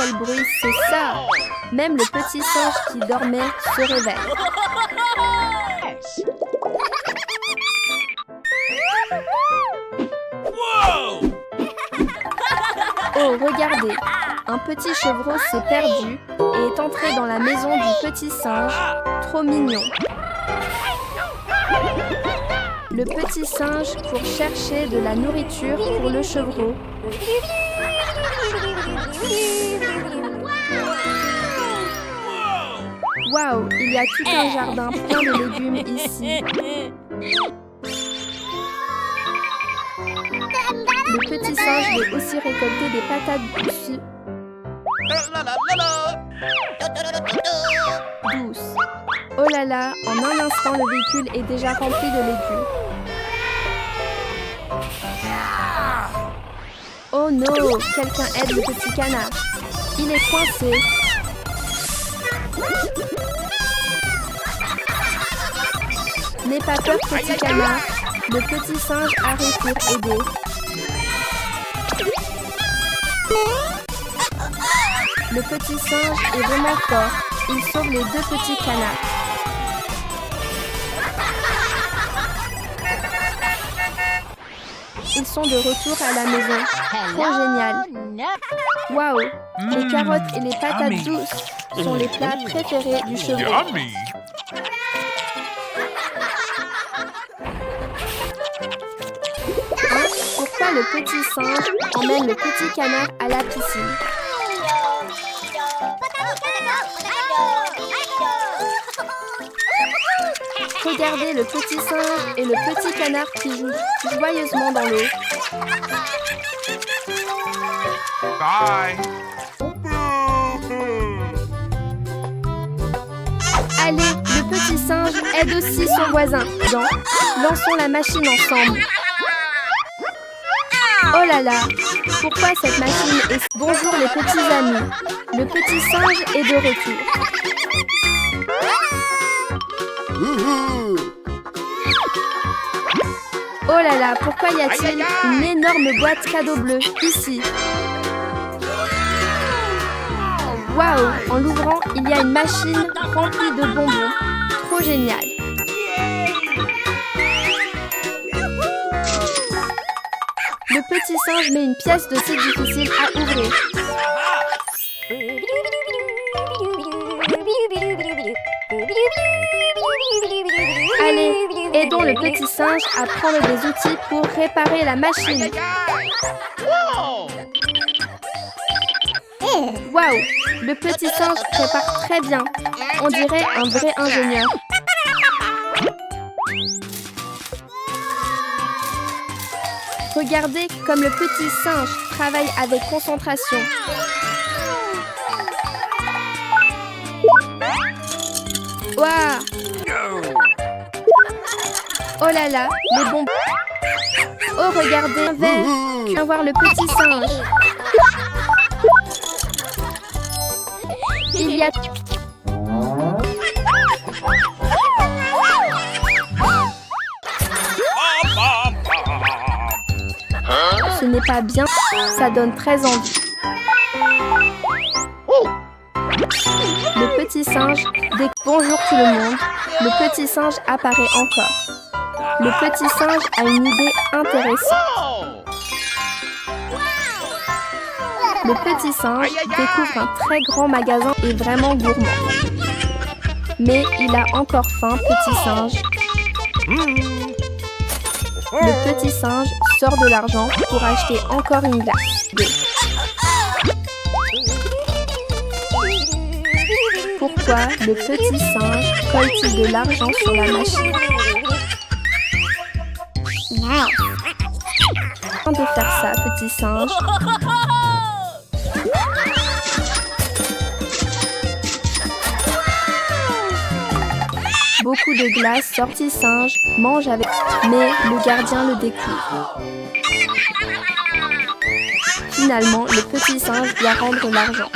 quel bruit c'est ça? Même le petit singe qui dormait se réveille. Oh, regardez! Un petit chevreau s'est perdu et est entré dans la maison du petit singe. Trop mignon! Le petit singe court chercher de la nourriture pour le chevreau. Waouh, il y a tout un jardin plein de légumes ici. Le petit singe veut aussi récolter des patates douces. Oh là là, en un instant, le véhicule est déjà rempli de légumes. Oh non, quelqu'un aide le petit canard. Il est coincé. N'aie pas peur, petit canard. Le petit singe arrive pour aider. Le petit singe est vraiment fort. Il sauve les deux petits canards. Ils sont de retour à la maison. Trop génial. Waouh, les carottes et les patates douces sont les plats préférés du chevreau. Pourquoi le petit singe emmène le petit canard à la piscine? Regardez le petit singe et le petit canard qui jouent joyeusement dans l'eau. Bye. Allez, le petit singe aide aussi son voisin. Lançons la machine ensemble. Oh là là, pourquoi cette machine est... Bonjour les petits amis. Le petit singe est de retour. Oh là là, pourquoi y a-t-il une énorme boîte cadeau bleue ici? Waouh, en l'ouvrant, il y a une machine remplie de bonbons. Trop génial. Le petit singe met une pièce de si difficile à ouvrir. Allez, aidons le petit singe à prendre des outils pour réparer la machine. Waouh, le petit singe prépare très bien. On dirait un vrai ingénieur. Regardez comme le petit singe travaille avec concentration. Waouh! Oh là là, les bonbons. Oh, regardez un verre. Viens voir le petit singe. Il y a... Ce n'est pas bien, ça donne très envie. Le petit singe dit bonjour tout le monde. Le petit singe apparaît encore. Le petit singe a une idée intéressante. Le petit singe découvre un très grand magasin et vraiment gourmand. Mais il a encore faim, petit singe. Le petit singe sort de l'argent pour acheter encore une glace. Pourquoi le petit singe colle-t-il de l'argent sur la machine? Viens de faire ça, petit singe. Beaucoup de glace, sorti singe, mange avec... Mais le gardien le découvre. Finalement, le petit singe doit rendre l'argent.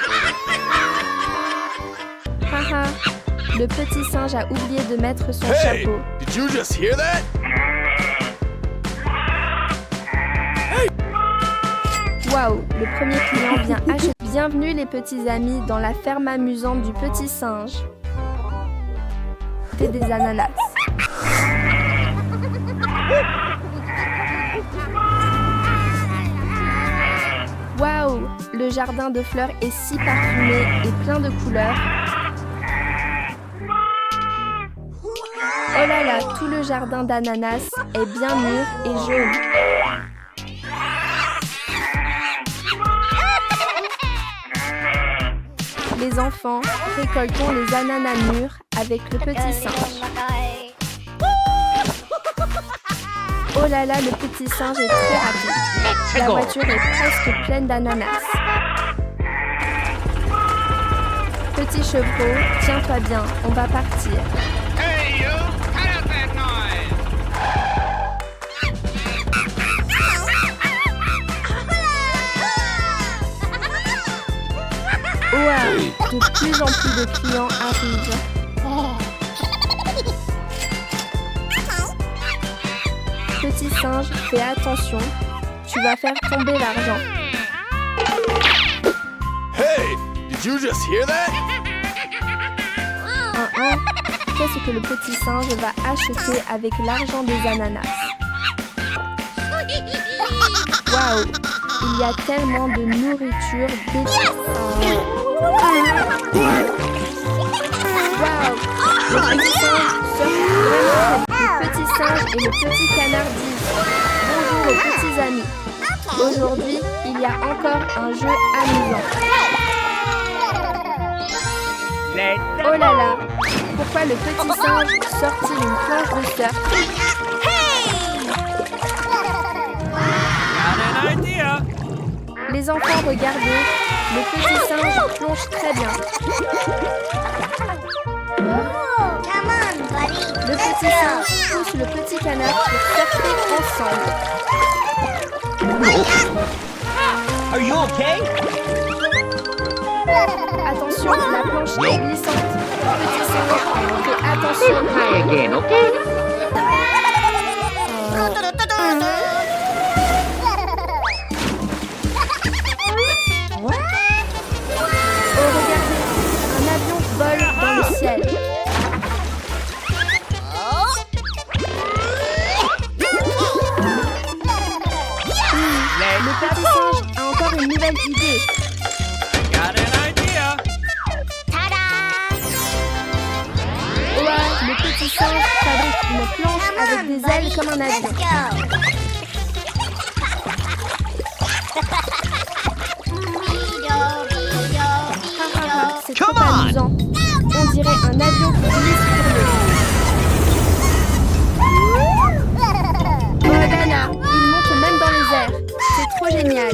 Haha, le petit singe a oublié de mettre son chapeau. Did you just hear that? Waouh, le premier client vient acheter Bienvenue les petits amis dans la ferme amusante du petit singe. C'est des ananas. Waouh, le jardin de fleurs est si parfumé et plein de couleurs. Oh là là, tout le jardin d'ananas est bien mûr et jaune. Les enfants, récoltons les ananas mûrs avec le petit singe. Oh là là, le petit singe est très rapide. La voiture est presque pleine d'ananas. Petit chevreau, tiens-toi bien, on va partir. Hey, you! Cut out that noise! Ouah, de plus en plus de clients arrivent. Petit singe, fais attention, tu vas faire tomber l'argent. Hey! Did you just hear that? Qu'est-ce que le petit singe va acheter avec l'argent des ananas? Waouh! Il y a tellement de nourriture délicieuses. Waouh! Le petit singe surfe vraiment très. Le petit singe et le petit canard disent bonjour aux petits amis. Aujourd'hui, il y a encore un jeu amusant. Oh là là! Pourquoi le petit singe sort-il une planche de surf? Les enfants, regardez, le petit singe plonge très bien. Le petit singe pousse le petit canard pour surfer ensemble. Are you okay? Attention, la planche est glissante. Petit singe, fais attention. Try again, okay? Oh, regardez, un avion vole dans le ciel. Le petit singe a encore une nouvelle idée. Ouah, le petit singe fabrique une planche avec des ailes comme un avion. C'est trop amusant. On dirait un avion qui glisse sur l'eau. Oh là là, il monte même dans les airs. C'est trop génial.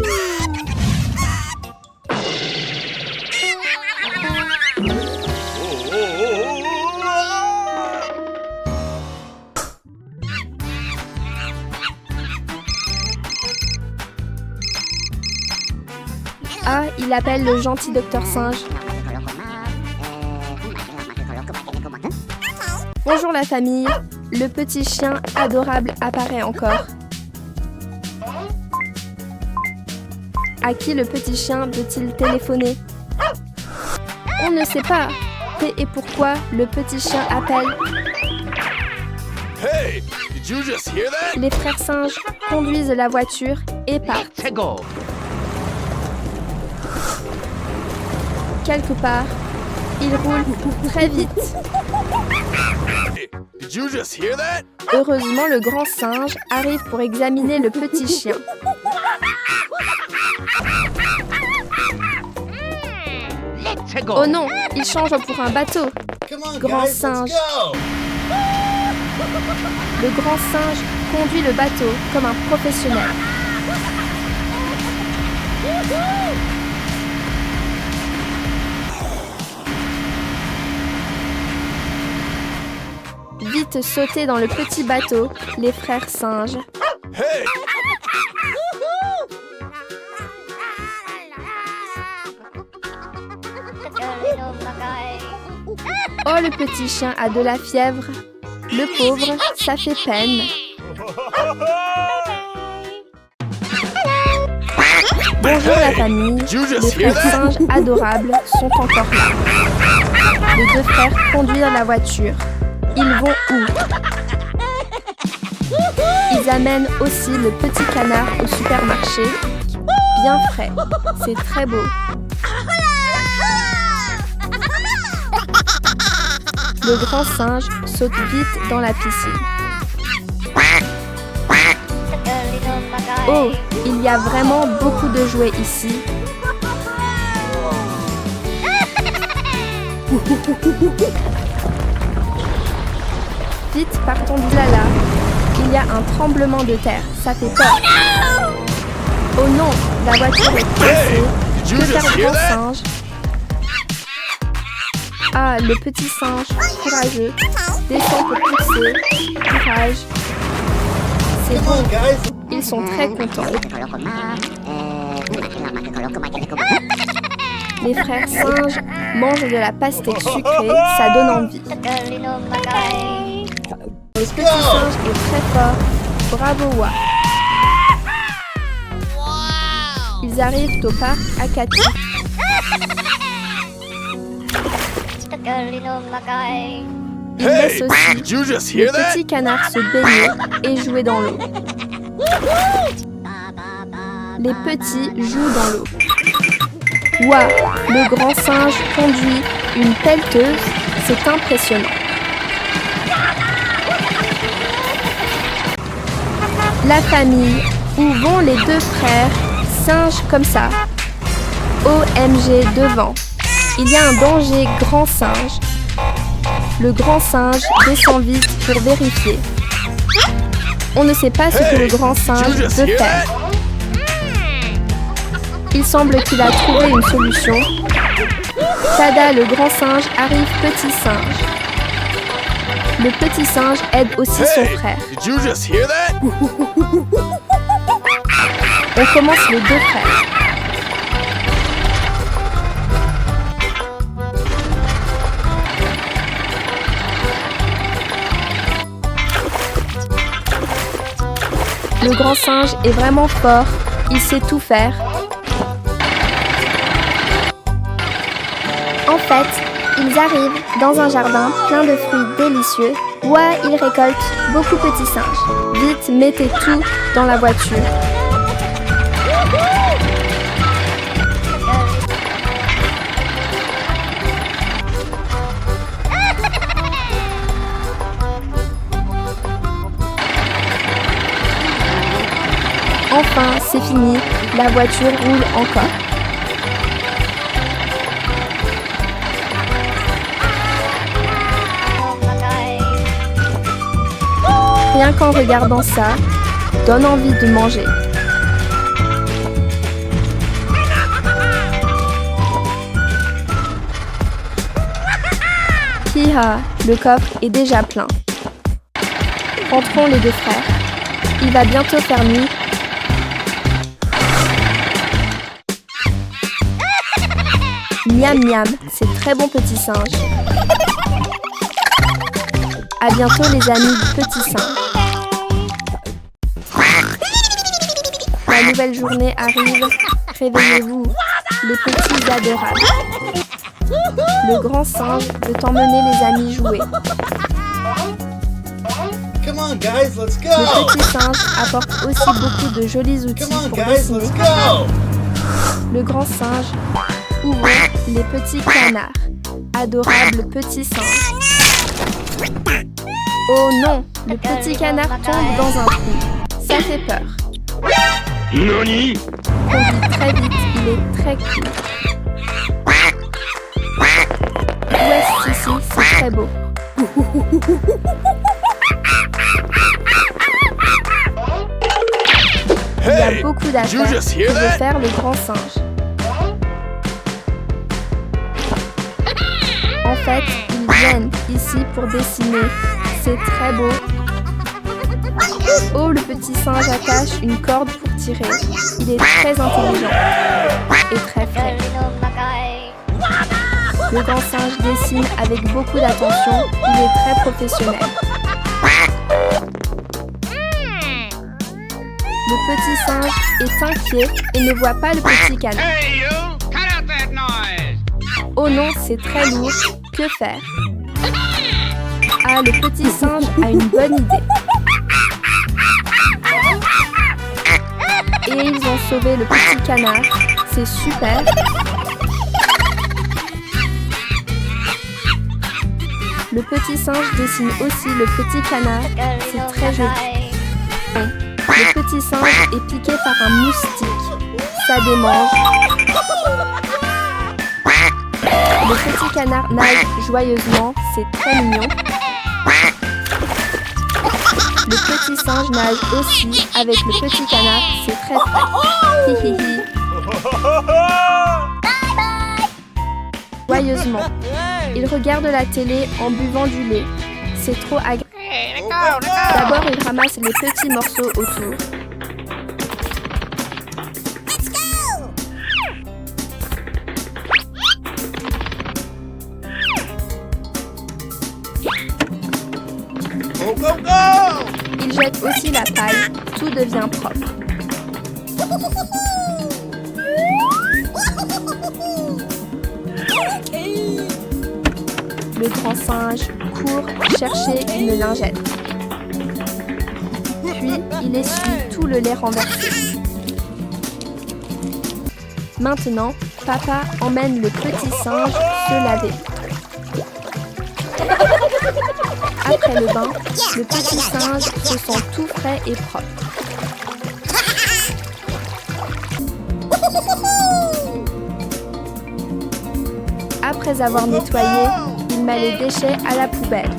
Ah, il appelle le gentil docteur singe. Bonjour la famille, le petit chien adorable apparaît encore. À qui le petit chien veut-il téléphoner? On ne sait pas. Et pourquoi le petit chien appelle? Hey! Did you just hear that? Les frères singes conduisent la voiture et partent. Let's go. Quelque part, ils roulent très vite. Hey! Did you just hear that? Heureusement, le grand singe arrive pour examiner le petit chien. Let's go. Oh non, il change pour un bateau. Grand singe. Le grand singe conduit le bateau comme un professionnel. Vite sauter dans le petit bateau, les frères singes. Hey! Oh, le petit chien a de la fièvre. Le pauvre, ça fait peine. Bonjour la famille, Did you les just hear frères that? singes adorables sont encore là. Les deux frères conduisent la voiture. Ils vont où? Ils amènent aussi le petit canard au supermarché. Bien frais, c'est très beau. Le grand singe saute vite dans la piscine. Oh, il y a vraiment beaucoup de jouets ici. Vite, partons du lala. Il y a un tremblement de terre, ça fait peur. Oh non, la voiture est coincée. Did you Que just faire le hear grand that? singe? Ah, le petit singe, courageux, descend pour pousser. Courage. C'est bon, ils sont très contents. Les frères singes mangent de la pastèque sucrée, ça donne envie. Le petit singe est très fort, bravo Wa. Ils arrivent au parc Akati. Ils laissent Hey, aussi did you just le hear that? petit canard se baigner et jouer dans l'eau. Les petits jouent dans l'eau. Waouh, le grand singe conduit une pelleteuse, c'est impressionnant. La famille, où vont les deux frères singes comme ça? OMG devant. Il y a un danger grand singe. Le grand singe descend vite pour vérifier. On ne sait pas ce que le grand singe veut faire. Il semble qu'il a trouvé une solution. Tada, le grand singe, arrive petit singe. Le petit singe aide aussi son Hey, frère. did you just hear that? On commence les deux frères. Le grand singe est vraiment fort, il sait tout faire. En fait, ils arrivent dans un jardin plein de fruits délicieux. Ouah, ils récoltent beaucoup de petits singes. Vite, mettez tout dans la voiture. Enfin, c'est fini, la voiture roule encore. Rien qu'en regardant ça, donne envie de manger. Hiha, le coffre est déjà plein. Rentrons les deux frères. Il va bientôt faire nuit. Miam miam, c'est très bon petit singe. À bientôt les amis du petit singe. La nouvelle journée arrive. Réveillez-vous, les petits adorables. Le grand singe veut emmener les amis jouer. Come on, guys, let's go! Le petit singe apporte aussi beaucoup de jolis outils Come on, pour guys, dessiner. let's go! Le grand singe ouvre les petits canards. Adorable petit singe. Oh non, le petit canard tombe dans un trou. Ça fait peur. Nani? Conduit très vite, il est très cool. Ouest ici, c'est très beau. Il y a Hey, beaucoup did you d'affaires just que hear veut that? faire le grand singe. En fait, ils viennent ici pour dessiner. C'est très beau. Oh, le petit singe attache une corde pour tirer. Il est très intelligent et très frais. Le grand singe dessine avec beaucoup d'attention. Il est très professionnel. Le petit singe est inquiet et ne voit pas le petit canard. Hey, you! Cut out that noise! Oh non, c'est très lourd. Que faire? Ah, le petit singe a une bonne idée. Et ils ont sauvé le petit canard. C'est super. Le petit singe dessine aussi le petit canard. C'est très joli. Le petit singe est piqué par un moustique. Ça démange. Le petit canard nage joyeusement. C'est très mignon. Le petit singe nage aussi avec le petit canard. C'est très frais. Hi hi hi. Joyeusement. Il regarde la télé en buvant du lait. C'est trop agréable. D'abord, il ramasse les petits morceaux autour. Go, go, go! Il jette aussi la paille. Tout devient propre. Le grand singe court chercher une lingette. Puis, il essuie tout le lait renversé. Maintenant, papa emmène le petit singe se laver. Après le bain, le petit singe se sent tout frais et propre. Après avoir nettoyé, il met les déchets à la poubelle.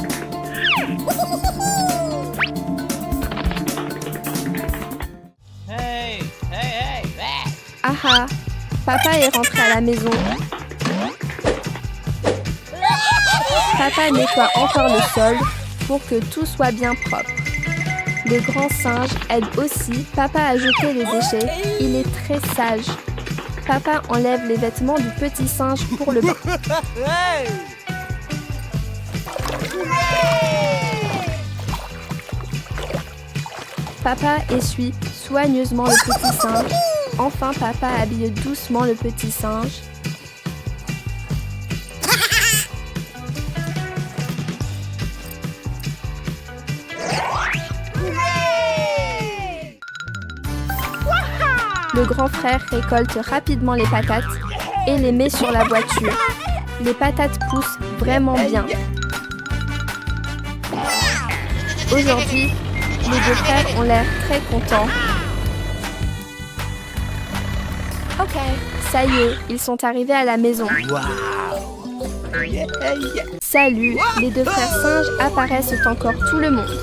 Hey, hey, hey! Ah ah, papa est rentré à la maison. Papa nettoie encore le sol pour que tout soit bien propre. Le grand singe aide aussi papa à jeter les déchets. Il est très sage. Papa enlève les vêtements du petit singe pour le bain. Papa essuie soigneusement le petit singe. Enfin, papa habille doucement le petit singe. Le grand frère récolte rapidement les patates et les met sur la voiture. Les patates poussent vraiment bien. Aujourd'hui, les deux frères ont l'air très contents. Ok, ça y est, ils sont arrivés à la maison. Salut, les deux frères singes apparaissent encore tout le monde.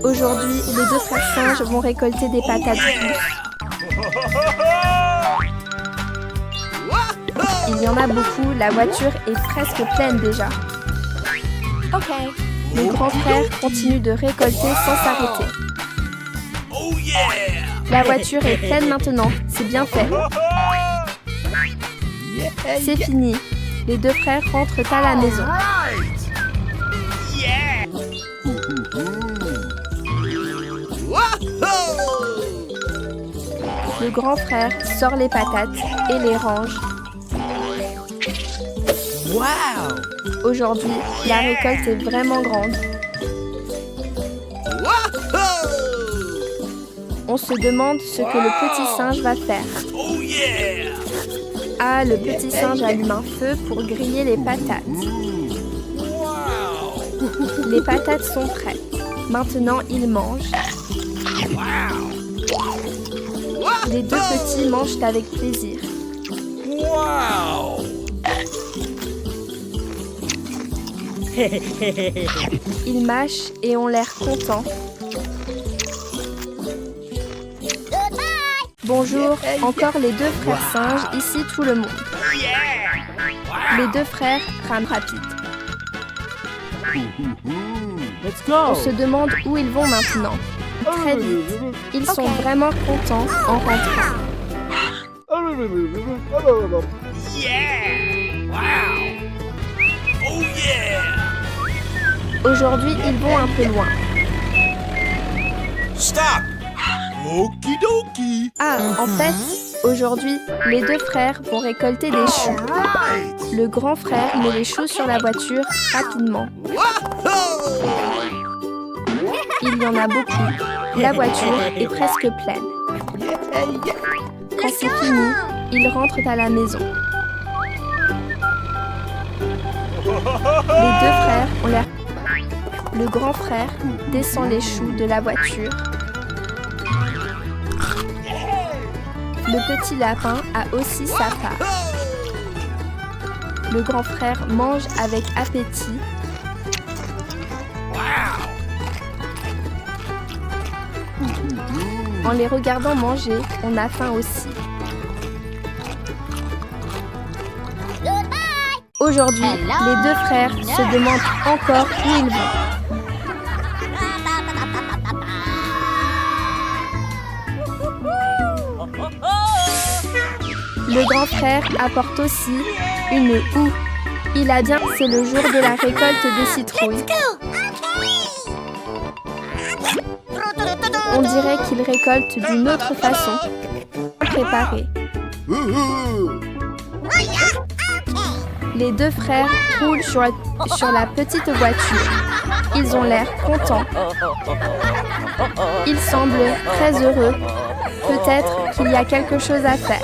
Aujourd'hui, les deux frères singes vont récolter des patates douces. Il y en a beaucoup, la voiture est presque pleine déjà. Ok. Le grand frère continue de récolter sans s'arrêter. Oh yeah! La voiture est pleine maintenant, c'est bien fait. C'est fini. Les deux frères rentrent à la maison. Le grand frère sort les patates et les range. Aujourd'hui, la récolte est vraiment grande. On se demande ce que le petit singe va faire. Oh yeah! Ah, le petit singe allume un feu pour griller les patates. Les patates sont prêtes. Maintenant, il mange. Les deux petits mangent avec plaisir. Wow! Ils mâchent et ont l'air contents. Bonjour, encore les deux frères singes, ici tout le monde. Les deux frères rament rapide. On se demande où ils vont maintenant. Très vite. Ils sont vraiment contents en rentrant. Yeah! Wow! Oh yeah! Aujourd'hui, ils vont un peu loin. Stop! Okie dokie. Ah, en fait, aujourd'hui, les deux frères vont récolter des choux. Right. Le grand frère met les choux sur la voiture rapidement. Whoa! Il y en a beaucoup. La voiture est presque pleine. Quand c'est fini, ils rentrent à la maison. Les deux frères ont l'air... Le grand frère descend les choux de la voiture. Le petit lapin a aussi sa part. Le grand frère mange avec appétit. En les regardant manger, on a faim aussi. Aujourd'hui, les deux frères se demandent encore où ils vont. Le grand frère apporte aussi une houe. Il a bien, c'est le jour de la récolte des citrouilles. On dirait qu'il récolte d'une autre façon, préparée. Les deux frères roulent sur la petite voiture. Ils ont l'air contents. Ils semblent très heureux. Peut-être qu'il y a quelque chose à faire.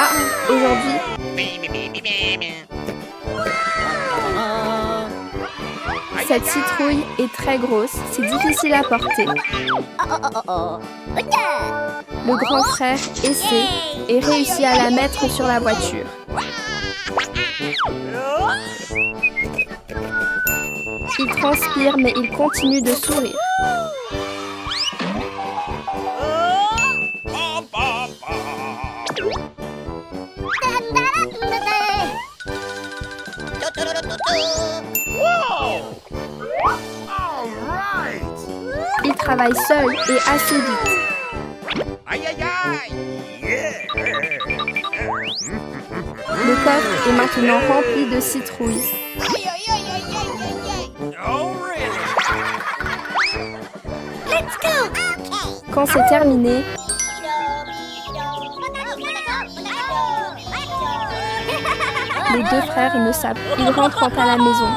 Ah, aujourd'hui, cette citrouille est très grosse. C'est difficile à porter. Le grand frère essaie et réussit à la mettre sur la voiture. Il transpire, mais il continue de sourire. Il travaille seul et assez vite. Aïe aïe aïe! Le coffre est maintenant rempli de citrouilles. Oh really? Quand c'est terminé, les deux frères ne savent. Ils rentrent à la maison.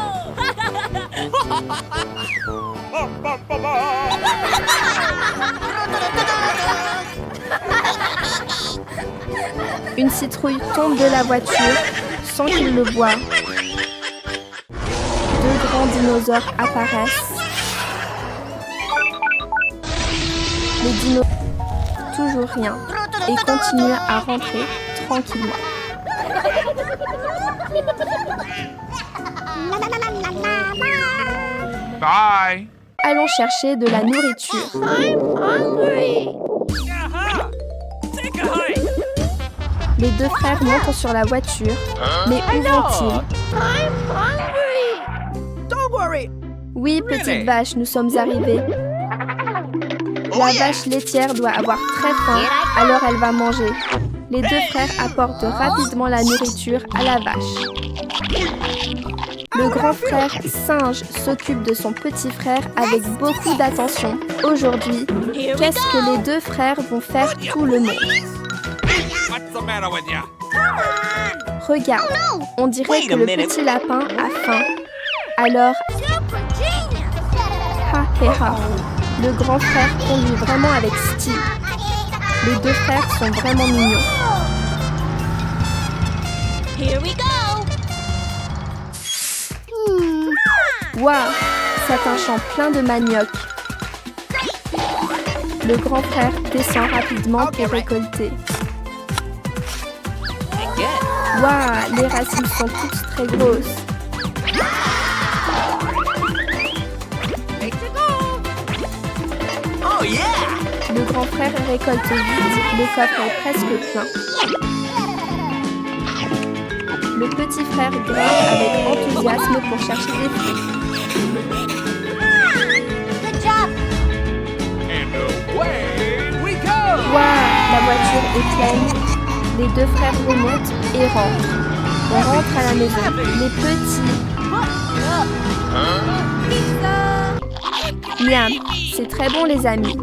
Une citrouille tombe de la voiture sans qu'il le voie. Deux grands dinosaures apparaissent. Les dinos toujours rien et continuent à rentrer tranquillement. Bye! Allons chercher de la nourriture. Les deux frères montent sur la voiture, mais où vont-ils? Oui, petite vache, nous sommes arrivés. La vache laitière doit avoir très faim, alors elle va manger. Les deux frères apportent rapidement la nourriture à la vache. Le grand frère singe s'occupe de son petit frère avec beaucoup d'attention. Aujourd'hui, qu'est-ce que les deux frères vont faire tout le monde? What's the matter with you? Regarde, on dirait que le petit lapin a faim. Alors, ha hé ha, le grand frère conduit vraiment avec style. Les deux frères sont vraiment mignons. Waouh, c'est un champ plein de manioc. Le grand frère descend rapidement pour récolter. Waouh, les racines sont toutes très grosses. Le grand frère récolte vite, le coffre est presque plein. Le petit frère grimpe avec enthousiasme pour chercher des fruits. Waouh, la voiture est pleine. Les deux frères remontent et rentrent. On rentre à la maison. Les petits. Miam, c'est très bon les amis.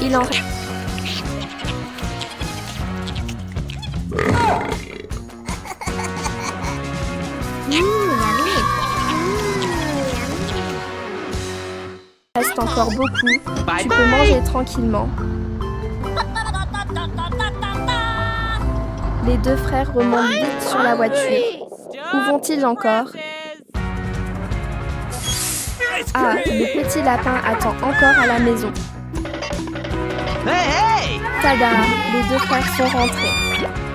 Il en reste. Il reste encore beaucoup. Tu peux manger tranquillement. Les deux frères remontent vite sur la voiture. Où vont-ils encore? Ah, le petit lapin attend encore à la maison. Tada, les deux frères sont rentrés.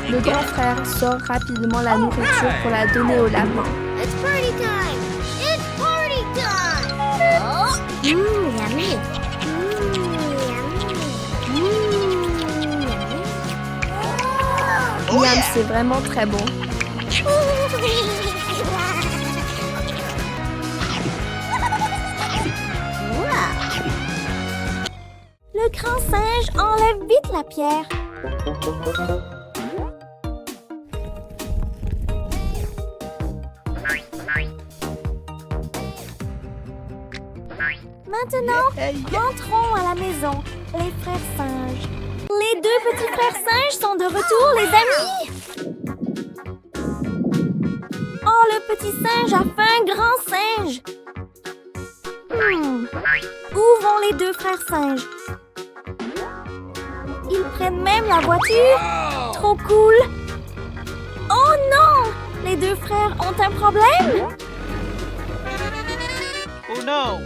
Le grand frère sort rapidement la nourriture pour la donner au lapin. It's party time! It's party time! Yummy! Miam, c'est vraiment très bon. Le grand singe enlève vite la pierre. Maintenant, rentrons à la maison, les frères singes. Les deux petits frères singes sont de retour, les amis. Oh, le petit singe a fait un grand singe. Où vont les deux frères singes? Ils prennent même la voiture. Trop cool. Oh non! Les deux frères ont un problème? Oh no!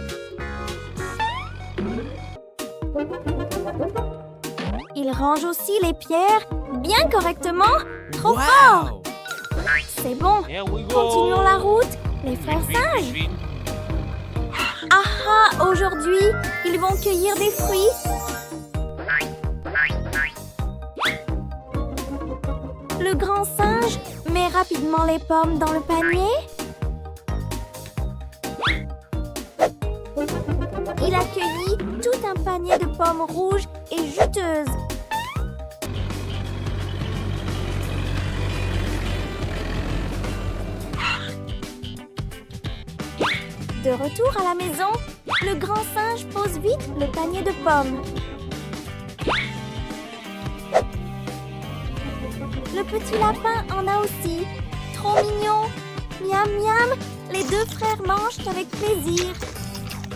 Ils rangent aussi les pierres bien correctement. Trop fort! C'est bon. Here we go! Continuons la route, les frères singes. Ah, aujourd'hui, ils vont cueillir des fruits. Le grand singe met rapidement les pommes dans le panier. Il a cueilli tout un panier de pommes rouges et juteuses. De retour à la maison, le grand singe pose vite le panier de pommes. Le petit lapin en a aussi. Trop mignon. Miam, miam. Les deux frères mangent avec plaisir.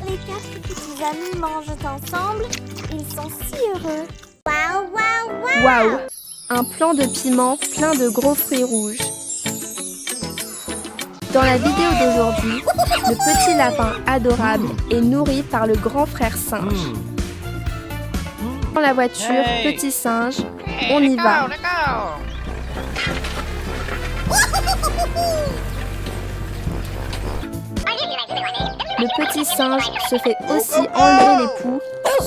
Les quatre petits amis mangent ensemble. Ils sont si heureux. Waouh, waouh, waouh. Waouh! Un plant de piment plein de gros fruits rouges. Dans la vidéo d'aujourd'hui, le petit lapin adorable est nourri par le grand frère singe. Dans la voiture, petit singe, on y va. Le petit singe se fait aussi enlever les poux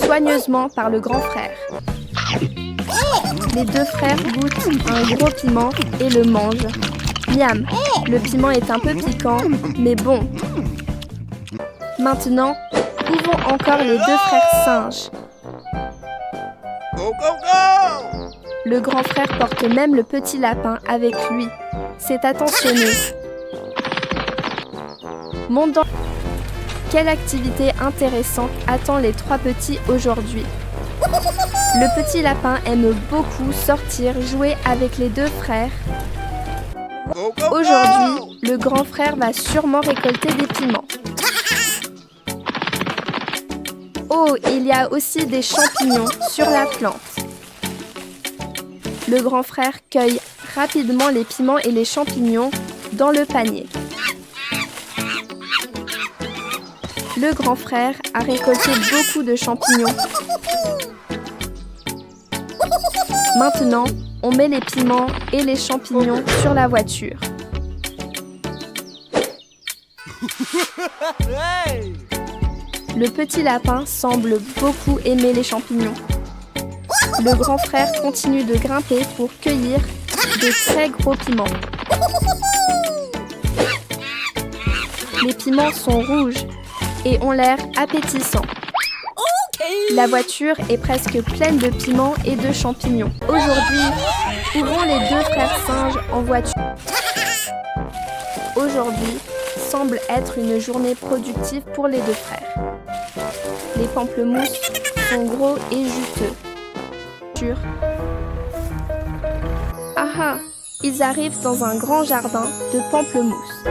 soigneusement par le grand frère. Les deux frères goûtent un gros piment et le mangent. Miam, le piment est un peu piquant, mais bon. Maintenant, où vont encore les deux frères singes? Go, go, go! Le grand frère porte même le petit lapin avec lui. C'est attentionné. Monte dans... Quelle activité intéressante attend les trois petits aujourd'hui? Le petit lapin aime beaucoup sortir, jouer avec les deux frères. Go, go, go! Aujourd'hui, le grand frère va sûrement récolter des piments. Oh, il y a aussi des champignons sur la plante. Le grand frère cueille rapidement les piments et les champignons dans le panier. Le grand frère a récolté beaucoup de champignons. Maintenant, on met les piments et les champignons sur la voiture. Le petit lapin semble beaucoup aimer les champignons. Le grand frère continue de grimper pour cueillir de très gros piments. Les piments sont rouges et ont l'air appétissants. La voiture est presque pleine de piments et de champignons. Aujourd'hui, où vont les deux frères singes en voiture? Aujourd'hui semble être une journée productive pour les deux frères. Les pamplemousses sont gros et juteux. Ah ah, ils arrivent dans un grand jardin de pamplemousses.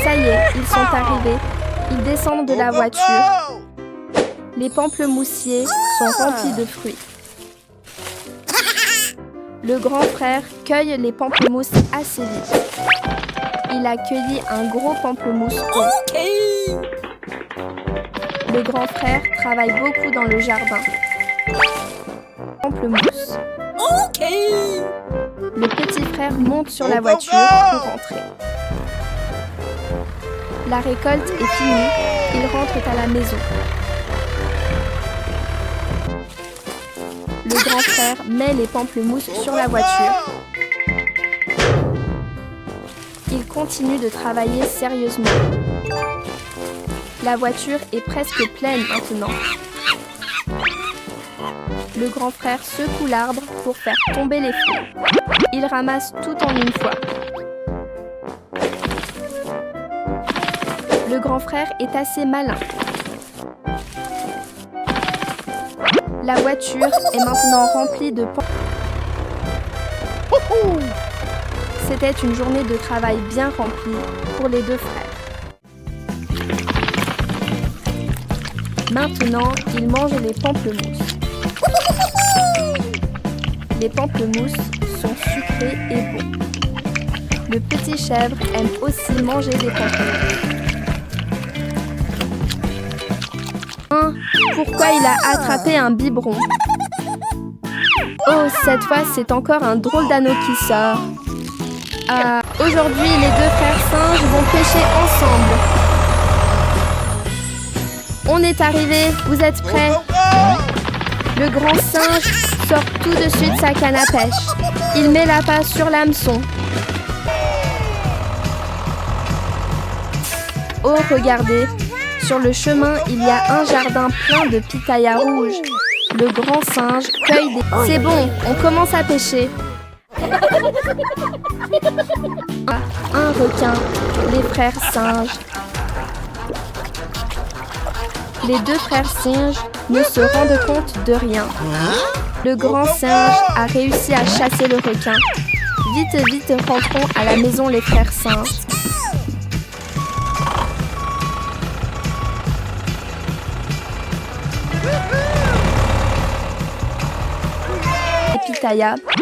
Ça y est, ils sont arrivés. Ils descendent de la voiture. Les pamplemoussiers sont remplis de fruits. Le grand frère cueille les pamplemousses assez vite. Il a cueilli un gros pamplemousse rond. Le grand frère travaille beaucoup dans le jardin. Pamplemousse. Le petit frère monte sur la voiture pour rentrer. La récolte est finie. Ils rentrent à la maison. Le grand frère met les pamplemousses sur la voiture. Il continue de travailler sérieusement. La voiture est presque pleine maintenant. Le grand frère secoue l'arbre pour faire tomber les fruits. Il ramasse tout en une fois. Le grand frère est assez malin. La voiture est maintenant remplie de pamplemousses. C'était une journée de travail bien remplie pour les deux frères. Maintenant, ils mangent les pamplemousses. Les pamplemousses sont sucrés et bons. Le petit chèvre aime aussi manger des pamplemousses. Pourquoi il a attrapé un biberon? Oh, cette fois, c'est encore un drôle d'anneau qui sort. Aujourd'hui, les deux frères singes vont pêcher ensemble. On est arrivé, vous êtes prêts? Le grand singe sort tout de suite sa canne à pêche. Il met l'appât sur l'hameçon. Oh, regardez! Sur le chemin, il y a un jardin plein de pitayas rouges. Le grand singe cueille des... C'est bon, on commence à pêcher. Un requin, les frères singes. Les deux frères singes ne se rendent compte de rien. Le grand singe a réussi à chasser le requin. Vite, vite, rentrons à la maison les frères singes.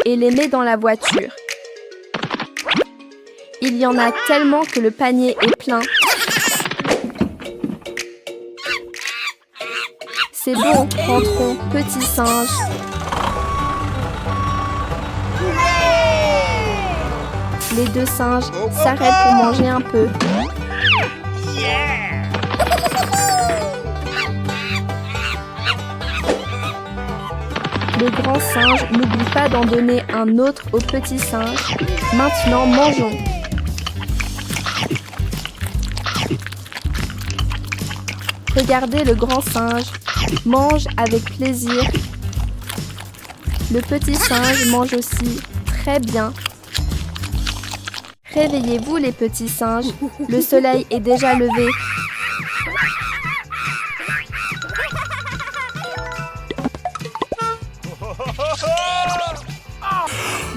Et les met dans la voiture. Il y en a tellement que le panier est plein. C'est bon, rentrons, petit singe. Les deux singes s'arrêtent pour manger un peu. Le grand singe n'oublie pas d'en donner un autre au petit singe. Maintenant, mangeons. Regardez, le grand singe mange avec plaisir. Le petit singe mange aussi très bien. Réveillez-vous les petits singes, le soleil est déjà levé.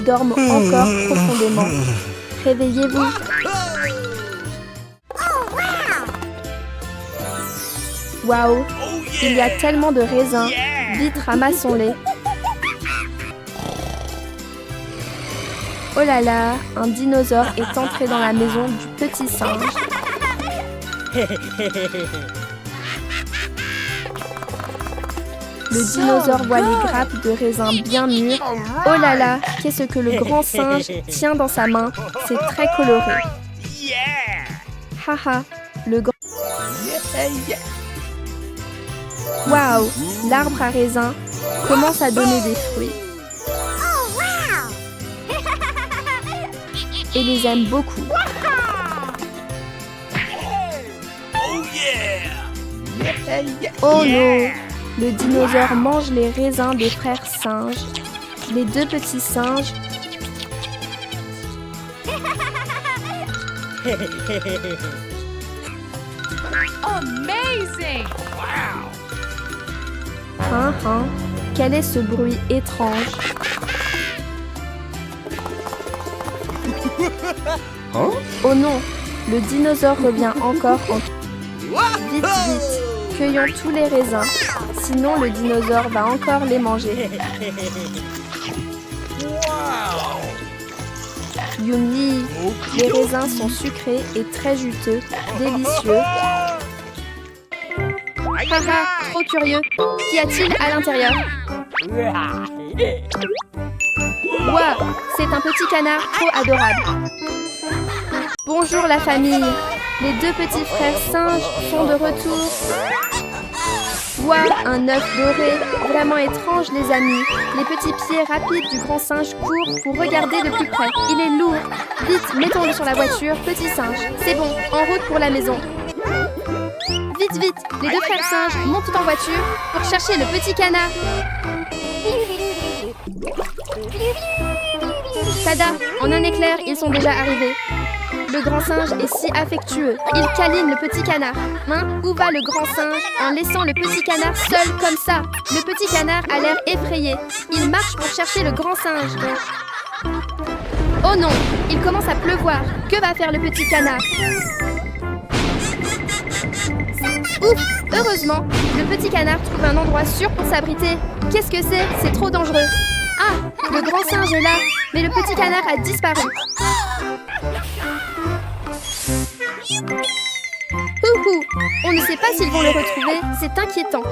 Dorment encore profondément. Réveillez-vous. Waouh, il y a tellement de raisins. Vite, ramassons-les. Oh là là, un dinosaure est entré dans la maison du petit singe. Le dinosaure voit les grappes de raisins bien mûres. Oh là là, qu'est-ce que le grand singe tient dans sa main? C'est très coloré. Haha, le grand... Waouh, l'arbre à raisins commence à donner des fruits. Et les aime beaucoup. Oh non! Le dinosaure mange les raisins des frères singes. Les deux petits singes. Amazing! Hein, hein, quel est ce bruit étrange? Oh non, le dinosaure revient encore en... Vite, vite, cueillons tous les raisins. Sinon, le dinosaure va encore les manger. Yumi, les raisins sont sucrés et très juteux, délicieux. Haha, trop curieux. Qu'y a-t-il à l'intérieur? Waouh, c'est un petit canard trop adorable. Bonjour la famille. Les deux petits frères singes sont de retour. Waouh, un œuf doré. Vraiment étrange les amis. Les petits pieds rapides du grand singe courent pour regarder de plus près. Il est lourd. Vite, mettons-le sur la voiture, petit singe. C'est bon, en route pour la maison. Vite, vite, les deux frères singes montent en voiture pour chercher le petit canard. Tada, en un éclair, ils sont déjà arrivés. Le grand singe est si affectueux. Il câline le petit canard. Hein? Où va le grand singe en laissant le petit canard seul comme ça? Le petit canard a l'air effrayé. Il marche pour chercher le grand singe. Oh non, il commence à pleuvoir. Que va faire le petit canard? Ouf, heureusement, le petit canard trouve un endroit sûr pour s'abriter. Qu'est-ce que c'est? C'est trop dangereux. Ah, le grand singe est là, mais le petit canard a disparu. Houhou, on ne sait pas s'ils vont le retrouver, c'est inquiétant.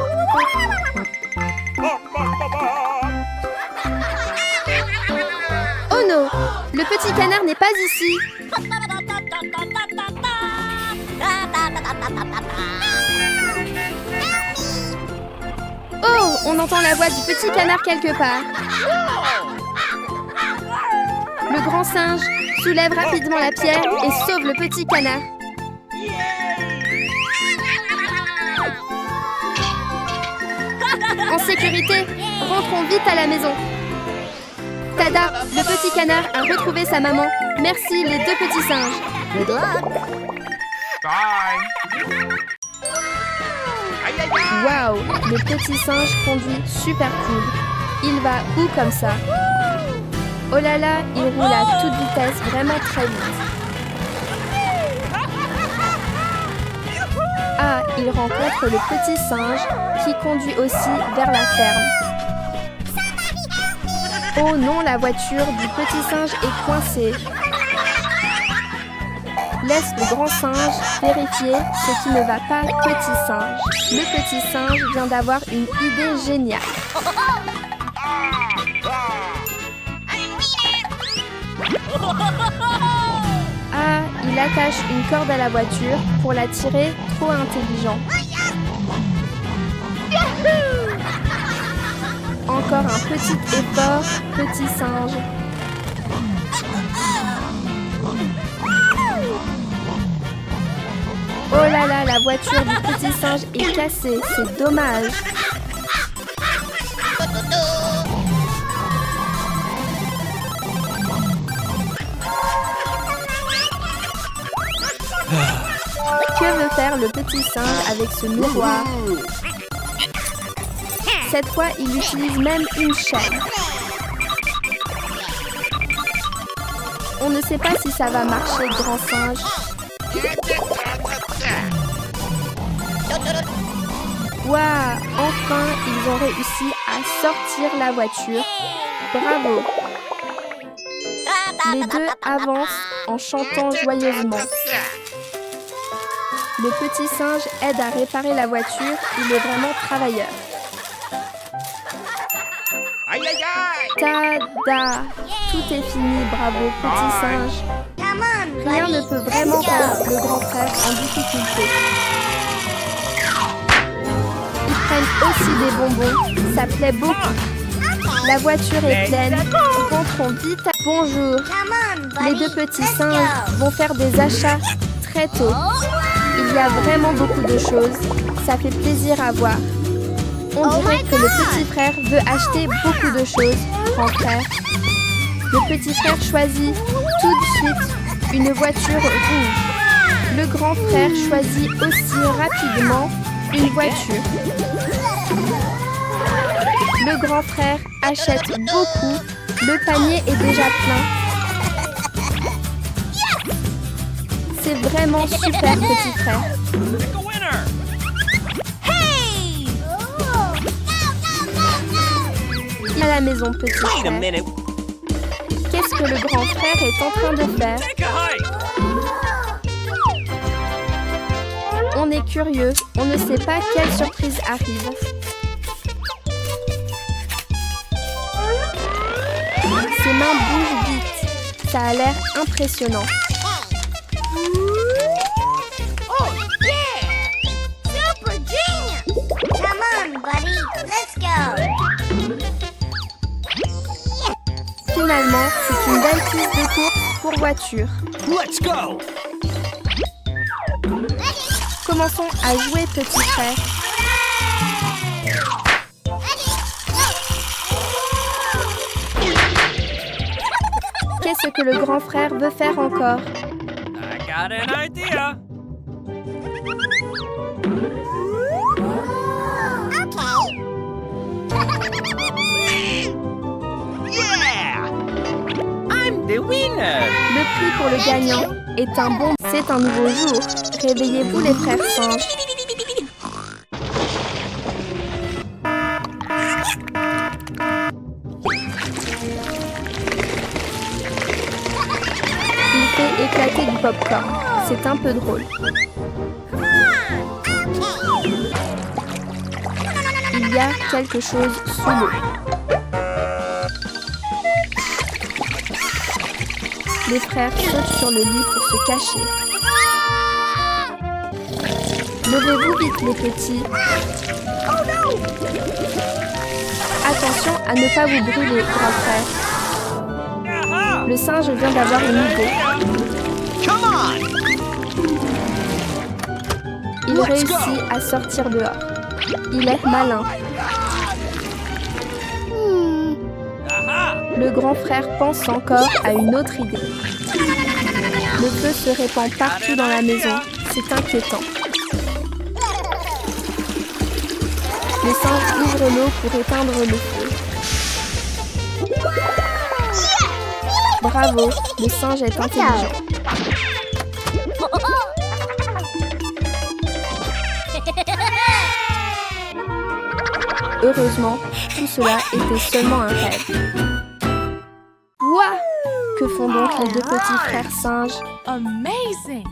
Oh non, le petit canard n'est pas ici. Oh, on entend la voix du petit canard quelque part. Le grand singe soulève rapidement la pierre et sauve le petit canard. En sécurité, rentrons vite à la maison. Tada, le petit canard a retrouvé sa maman. Merci les deux petits singes. Good luck. Bye. Waouh, le petit singe conduit super cool. Il va où comme ça? Oh là là, il roule à toute vitesse, vraiment très vite. Ah, il rencontre le petit singe qui conduit aussi vers la ferme. Oh non, la voiture du petit singe est coincée. Laisse le grand singe vérifier ce qui ne va pas, petit singe. Le petit singe vient d'avoir une idée géniale. Ah, il attache une corde à la voiture pour la tirer, trop intelligent. Encore un petit effort, petit singe. Oh là là, la voiture du petit singe est cassée, c'est dommage. Que veut faire le petit singe avec ce miroir? Cette fois, il utilise même une chaîne. On ne sait pas si ça va marcher, grand singe. Waouh, enfin, ils ont réussi à sortir la voiture. Bravo. Les deux avancent en chantant joyeusement. Le petit singe aide à réparer la voiture. Il est vraiment travailleur. Aïe aïe aïe! Tada! Tout est fini, bravo, petit singe. Come on, Rien buddy. ne peut vraiment Let's go. perdre le grand frère en difficulté. Ils prennent aussi des bonbons, ça plaît beaucoup. La voiture est pleine, rentrons vite à... Bonjour, Come on, les buddy. deux petits Let's singes go. vont faire des achats très tôt. Il y a vraiment beaucoup de choses. Ça fait plaisir à voir. On dirait que le petit frère veut acheter beaucoup de choses, grand frère. Le petit frère choisit tout de suite une voiture rouge. Le grand frère choisit aussi rapidement une voiture. Le grand frère achète beaucoup. Le panier est déjà plein. C'est vraiment super, petit frère. À la maison, petit frère. Qu'est-ce que le grand frère est en train de faire? On est curieux, on ne sait pas quelle surprise arrive. Ses mains bougent vite. Ça a l'air impressionnant. Oh, yeah! Super genius! Come on, buddy. Let's go! Finalement, c'est une belle piste de course pour voiture. Let's go! Commençons à jouer, petit frère. Qu'est-ce que le grand frère veut faire encore? I got an idea. Yeah! I'm the winner. Le prix pour le gagnant est un bon. C'est un nouveau jour. Réveillez-vous, les frères singes. Il fait éclater du pop-corn. C'est un peu drôle. Il y a quelque chose sous l'eau. Les frères sautent sur le lit pour se cacher. Levez-vous vite, les petits. Attention à ne pas vous brûler, grand frère. Le singe vient d'avoir une idée. Come on. Il réussit à sortir dehors. Il est malin. Le grand frère pense encore à une autre idée. Le feu se répand partout dans la maison. C'est inquiétant. Le singe ouvre l'eau pour éteindre le feu. Bravo, le singe est intelligent. Heureusement, tout cela était seulement un rêve. Ouah! Que font donc les deux petits frères singes? Amazing!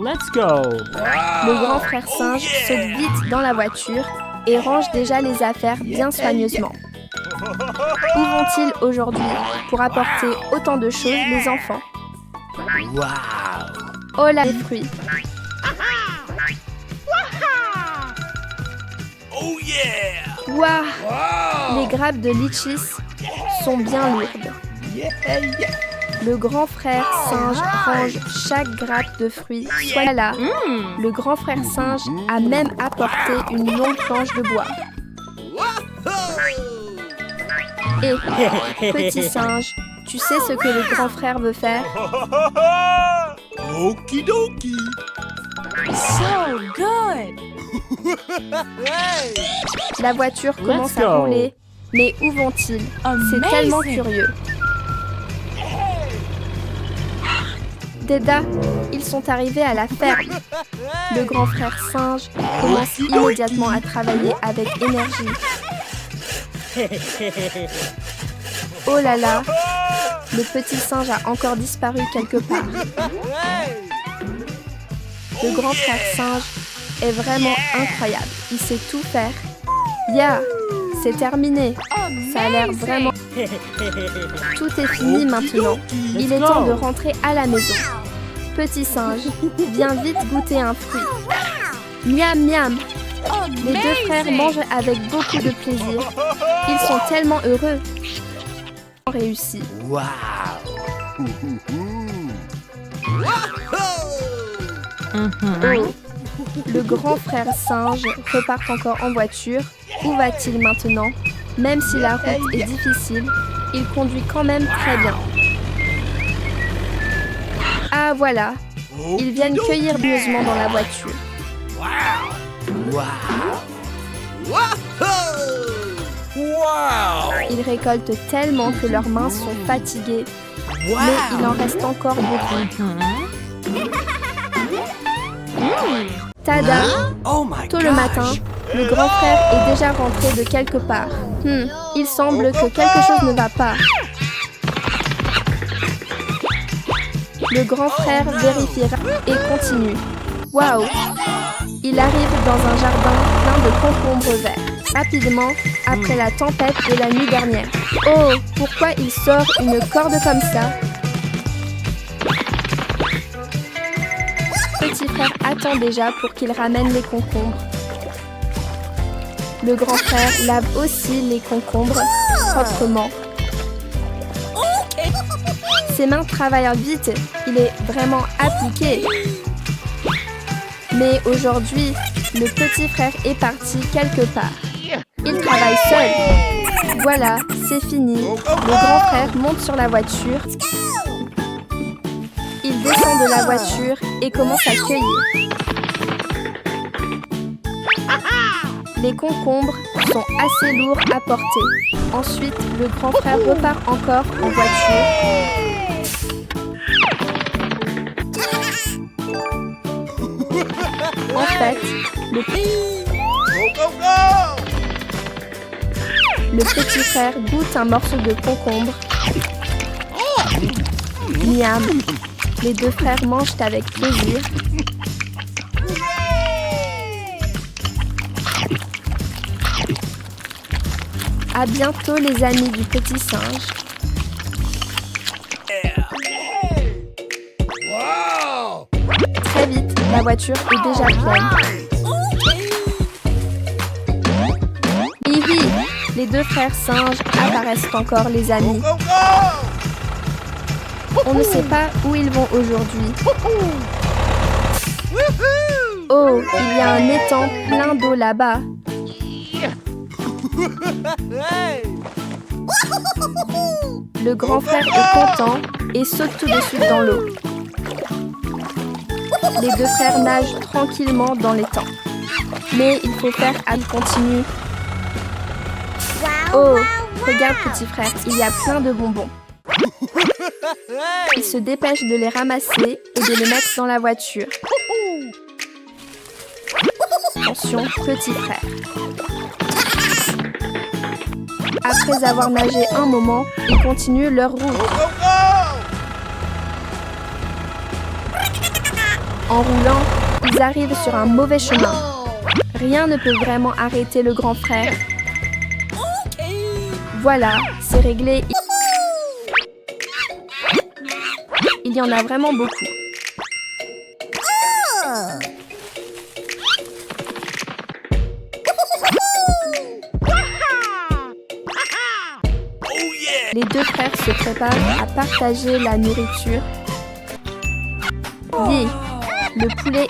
Let's go! Le grand frère singe saute vite dans la voiture et range déjà les affaires bien soigneusement. Où vont-ils aujourd'hui pour apporter autant de choses, les enfants? Oh là, les fruits! Oh yeah! Waouh! Les grappes de litchis sont bien lourdes. Le grand frère singe range chaque grappe de fruits. Soit là, le grand frère singe a même apporté une longue planche de bois. Et, petit singe, tu sais ce que le grand frère veut faire? Okidoki! So good! La voiture commence à rouler, mais où vont-ils? C'est tellement curieux. Déda, ils sont arrivés à la ferme. Le grand frère singe commence immédiatement à travailler avec énergie. Oh là là, le petit singe a encore disparu quelque part. Le grand frère singe est vraiment incroyable. Il sait tout faire. Yeah, c'est terminé. Ça a l'air vraiment... Tout est fini maintenant. Il est temps de rentrer à la maison. Petit singe, viens vite goûter un fruit. Miam miam. Les deux frères mangent avec beaucoup de plaisir. Ils sont tellement heureux. Réussi. Wow! Oh, Le grand frère singe repart encore en voiture. Où va-t-il maintenant? Même si la route est difficile, il conduit quand même très bien. Ah voilà, ils viennent cueillir pieusement dans la voiture. Ils récoltent tellement que leurs mains sont fatiguées, mais il en reste encore beaucoup. Tada! Tôt le matin, le grand frère est déjà rentré de quelque part. Il semble que quelque chose ne va pas. Le grand frère vérifiera et continue. Waouh! Il arrive dans un jardin plein de concombres verts. Rapidement, après la tempête de la nuit dernière. Oh, pourquoi il sort une corde comme ça? Petit frère attend déjà pour qu'il ramène les concombres. Le grand frère lave aussi les concombres proprement. Ses mains travaillent vite, il est vraiment appliqué. Mais aujourd'hui, le petit frère est parti quelque part. Il travaille seul. Voilà, c'est fini. Le grand frère monte sur la voiture. Il descend de la voiture et commence à cueillir. Les concombres sont assez lourds à porter. Ensuite, le grand frère repart encore en voiture. En fait, le petit frère goûte un morceau de concombre. Miam! Les deux frères mangent avec plaisir. À bientôt les amis du petit singe. Très vite, la voiture est déjà pleine. Hihi, les deux frères singes apparaissent encore les amis. On ne sait pas où ils vont aujourd'hui. Oh, il y a un étang plein d'eau là-bas. Le grand frère est content et saute tout de suite dans l'eau. Les deux frères nagent tranquillement dans l'étang. Mais il faut faire à continu. Oh, regarde petit frère, il y a plein de bonbons. Il se dépêche de les ramasser et de les mettre dans la voiture. Attention, petit frère. Après avoir nagé un moment, ils continuent leur route. En roulant, ils arrivent sur un mauvais chemin. Rien ne peut vraiment arrêter le grand frère. Voilà, c'est réglé. Il y en a vraiment beaucoup. Les deux frères se préparent à partager la nourriture. Dis, le poulet.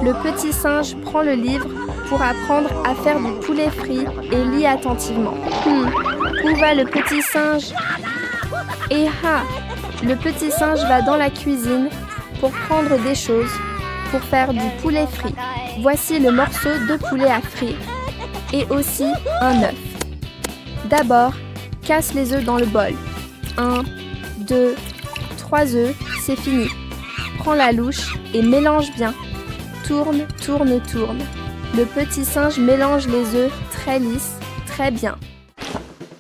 Le petit singe prend le livre pour apprendre à faire du poulet frit et lit attentivement. Où va le petit singe? Et le petit singe va dans la cuisine pour prendre des choses pour faire du poulet frit. Voici le morceau de poulet à frire et aussi un œuf. D'abord, casse les œufs dans le bol. 1, 2, 3 œufs, c'est fini. Prends la louche et mélange bien. Tourne, tourne, tourne. Le petit singe mélange les œufs très lisses, très bien.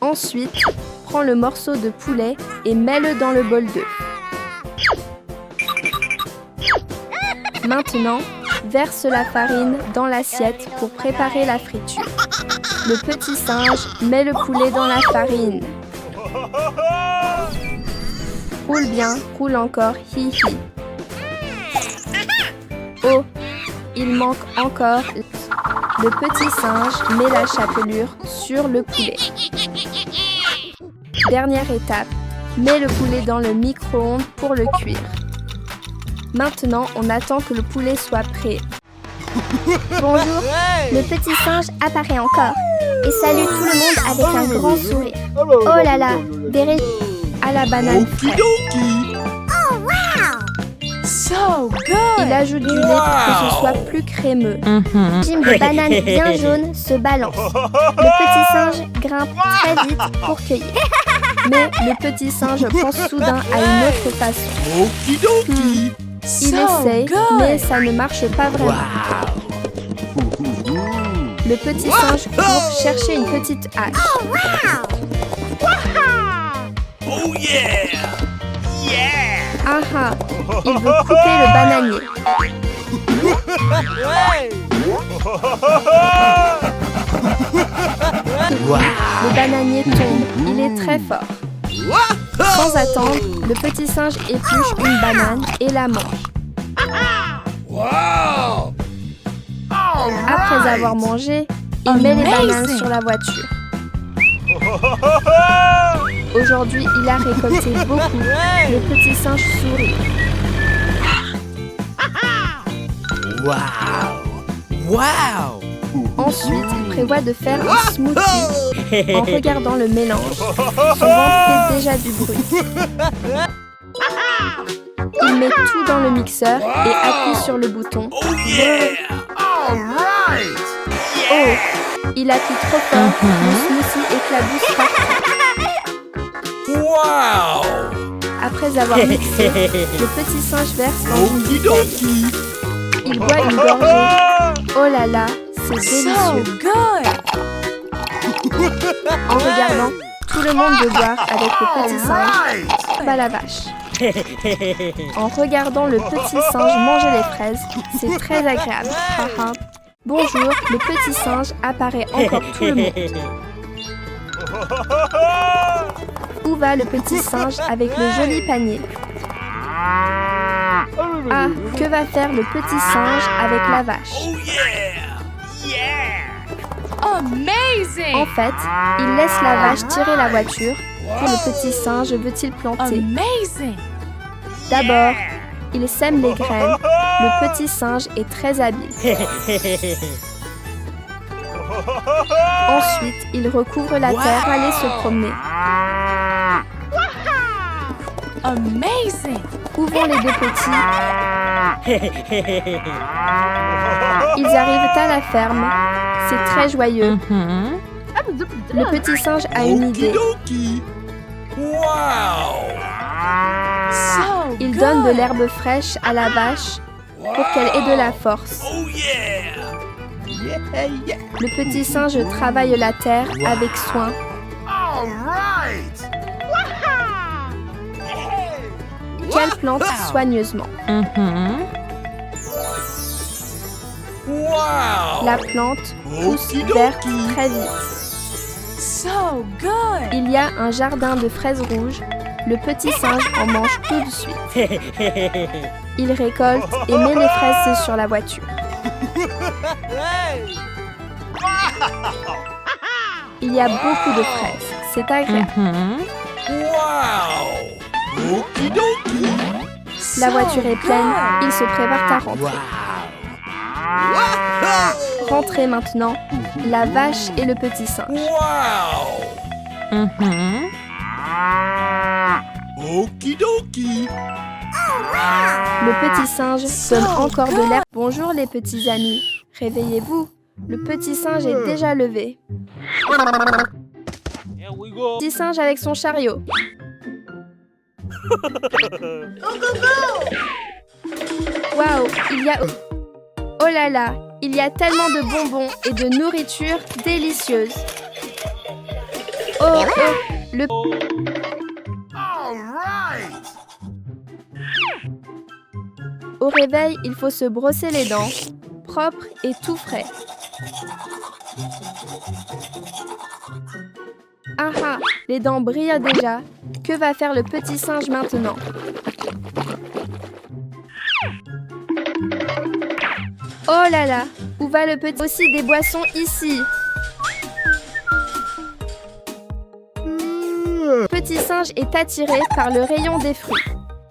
Ensuite, prends le morceau de poulet et mets-le dans le bol d'œufs. Maintenant, verse la farine dans l'assiette pour préparer la friture. Le petit singe met le poulet dans la farine. Roule bien, roule encore, hi hi. Oh, il manque encore. Le petit singe met la chapelure sur le poulet. Dernière étape, Mets le poulet dans le micro-ondes pour le cuire. Maintenant, on attend que le poulet soit prêt. Bonjour, le petit singe apparaît encore et salue tout le monde avec un grand sourire. Oh là là, des À la banane fraîche. So good. Il ajoute du lait pour que ce soit plus crémeux. Jim de banane bien jaune se balance. Le petit singe grimpe très vite pour cueillir. Mais le petit singe pense soudain à une autre façon. Il essaye, mais ça ne marche pas vraiment. Le petit singe court chercher une petite hache. Oh yeah! Ah ah, il veut couper le bananier. Le bananier tombe, il est très fort. Sans attendre, le petit singe épluche une banane et la mange. Wow! Après avoir mangé, il met les bananes sur la voiture. Aujourd'hui, il a récolté beaucoup. Le petit singe sourit. Wow! Ensuite, il prévoit de faire un smoothie. En regardant le mélange, son ventre fait déjà du bruit. Il met tout dans le mixeur et appuie sur le bouton. Oh yeah! Oh, il appuie trop fort, le smoothie éclabousse partout. Wow! Après avoir mixé, le petit singe verse dans une bouteille. Il boit une gorgée. Oh là là, c'est délicieux. So good. En regardant, tout le monde veut boire avec le petit singe. Bah la vache. En regardant le petit singe manger les fraises, c'est très agréable. Haha. Bonjour, le petit singe apparaît encore tout le monde. Où va le petit singe avec le joli panier? Ah, que va faire le petit singe avec la vache? Oh yeah! Amazing. En fait, il laisse la vache tirer la voiture. Que le petit singe veut-il planter? Amazing. D'abord, il sème les graines. Le petit singe est très habile. Ensuite, il recouvre la terre pour aller se promener. Amazing. Où vont les deux petits? Ils arrivent à la ferme. C'est très joyeux. Le petit singe a une idée. Wow! So Il good. donne de l'herbe fraîche à la vache pour qu'elle ait de la force. Oh yeah! Le petit singe travaille la terre avec soin. Qu'elle plante soigneusement. Wow! La plante pousse verte très vite. So good. Il y a un jardin de fraises rouges. Le petit singe en mange tout de suite. Il récolte et met les fraises sur la voiture. Il y a beaucoup de fraises. C'est agréable. Wow! La voiture est pleine. Il se prépare à rentrer. Rentrez maintenant. La vache et le petit singe. Wow! Okidoki! Le petit singe donne encore de l'herbe. Bonjour les petits amis. Réveillez-vous. Le petit singe est déjà levé. Petit singe avec son chariot. Waouh, il y a... Oh là là, il y a tellement de bonbons et de nourriture délicieuse. Oh, oh, le... Au réveil, il faut se brosser les dents, propre et tout frais. Ah ah, les dents brillent déjà. Que va faire le petit singe maintenant? Oh là là, où va le petit? Aussi des boissons ici. petit singe est attiré par le rayon des fruits.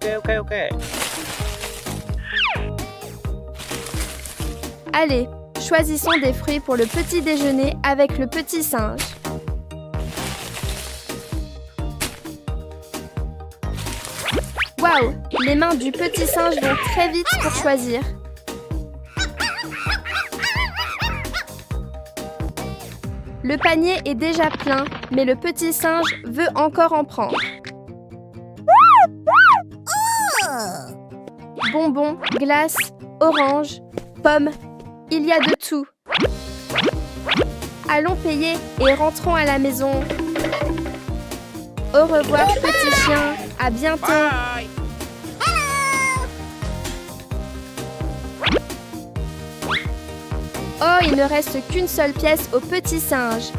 Ok. Allez, choisissons des fruits pour le petit déjeuner avec le petit singe. Waouh, les mains du petit singe vont très vite pour choisir. Le panier est déjà plein, mais le petit singe veut encore en prendre. Bonbons, glaces, oranges, pommes, il y a de tout. Allons payer et rentrons à la maison. Au revoir, petit chien. À bientôt. Bye. Oh, il ne reste qu'une seule pièce au petit singe.